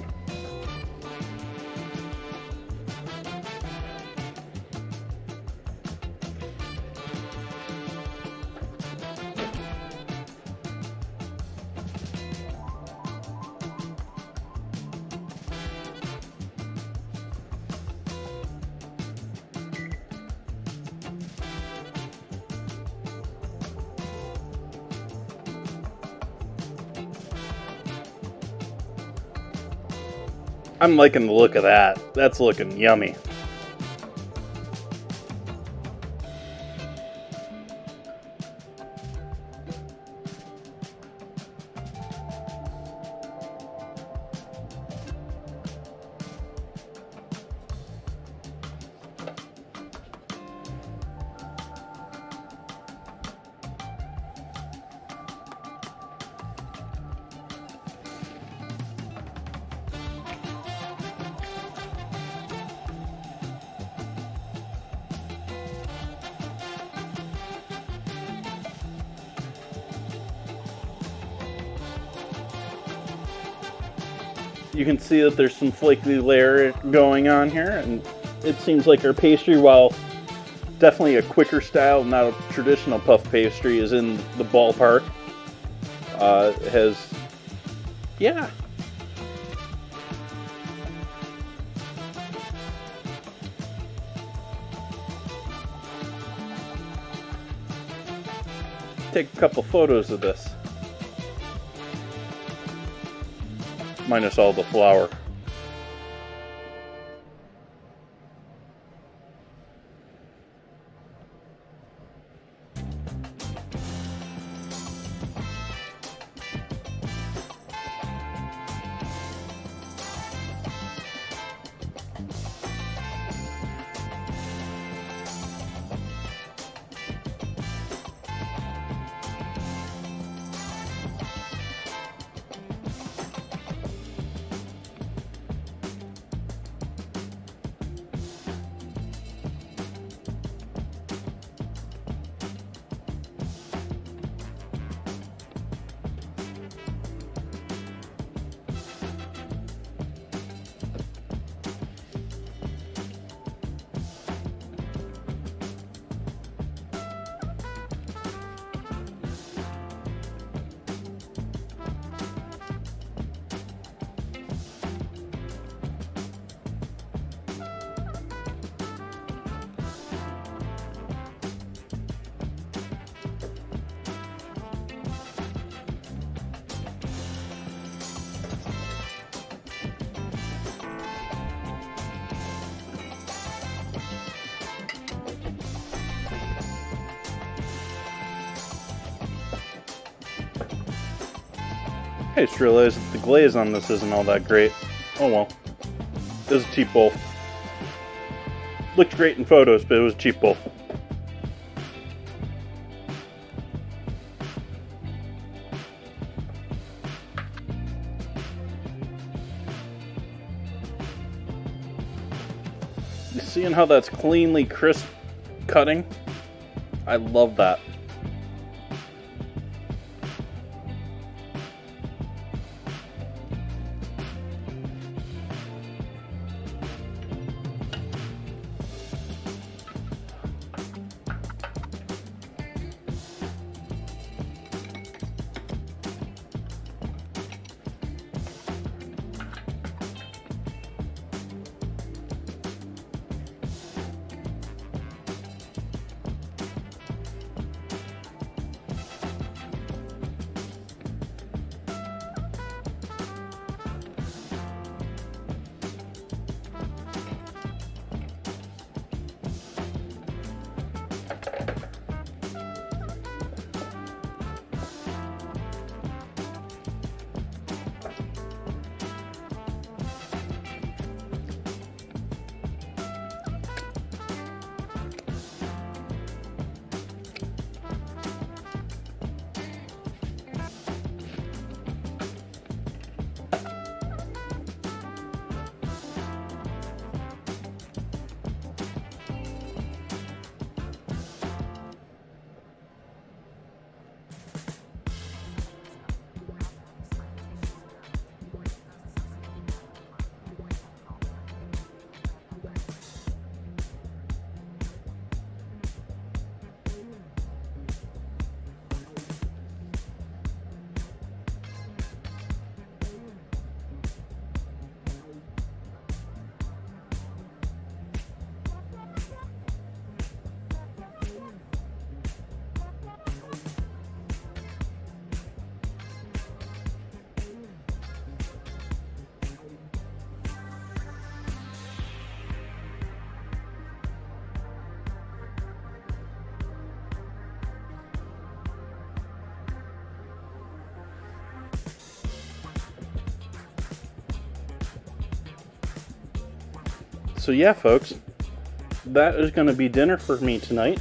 I'm liking the look of that. That's looking yummy. You can see that there's some flaky layer going on here, and it seems like our pastry, while definitely a quicker style, not a traditional puff pastry, is in the ballpark. Yeah. Take a couple photos of this. Minus all the flour. I just realized that the glaze on this isn't all that great. Oh well. It was a cheap bowl. Looked great in photos, but it was a cheap bowl. You seeing how that's cleanly crisp cutting? I love that. So yeah, folks, that is going to be dinner for me tonight.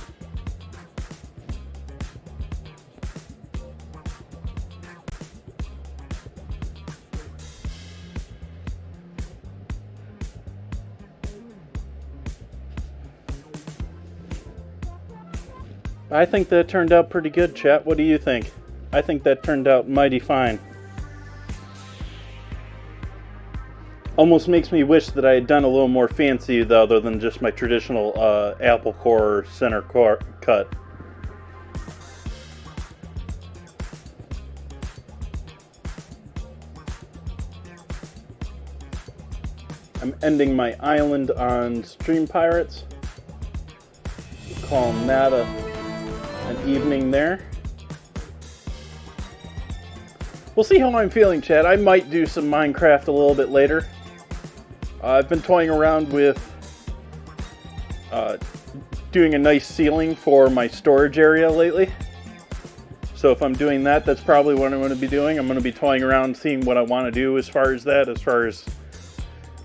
I think that turned out pretty good, chat. What do you think? I think that turned out mighty fine. Almost makes me wish that I had done a little more fancy, though, other than just my traditional apple core center core cut. I'm ending my island on Stream Pirates. Calling that an evening there. We'll see how I'm feeling, chat. I might do some Minecraft a little bit later. I've been toying around with doing a nice ceiling for my storage area lately. So if I'm doing that, that's probably what I'm going to be doing. I'm going to be toying around, seeing what I want to do as far as that, as far as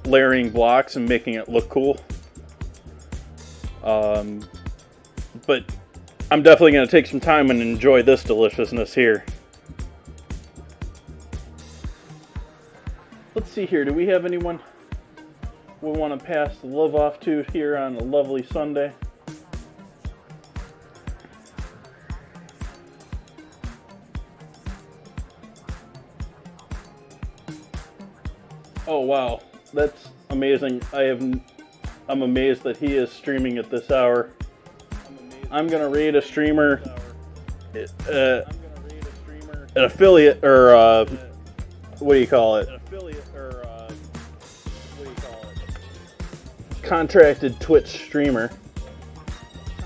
layering blocks and making it look cool. But I'm definitely going to take some time and enjoy this deliciousness here. Let's see here. Do we have anyone we want to pass the love off to here on a lovely Sunday? Oh wow, that's amazing. I'm amazed that he is streaming at this hour. I'm gonna raid a streamer, an affiliate, or what do you call it? Contracted Twitch streamer.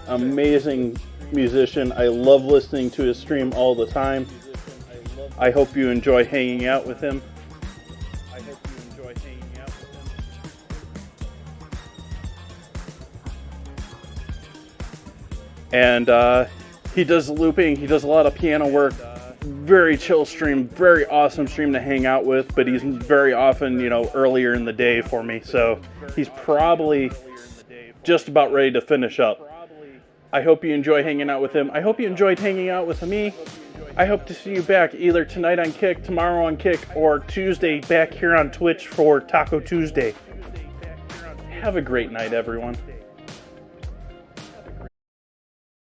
Amazing musician. I love listening to his stream all the time. I hope you enjoy hanging out with him. And he does looping, he does a lot of piano work, very chill stream, very awesome stream to hang out with, but he's very often, you know, earlier in the day for me, so he's probably just about ready to finish up. I hope you enjoy hanging out with him. I hope you enjoyed hanging out with me. I hope to see you back either tonight on Kick, tomorrow on Kick, or Tuesday back here on Twitch for Taco Tuesday. Have a great night, everyone.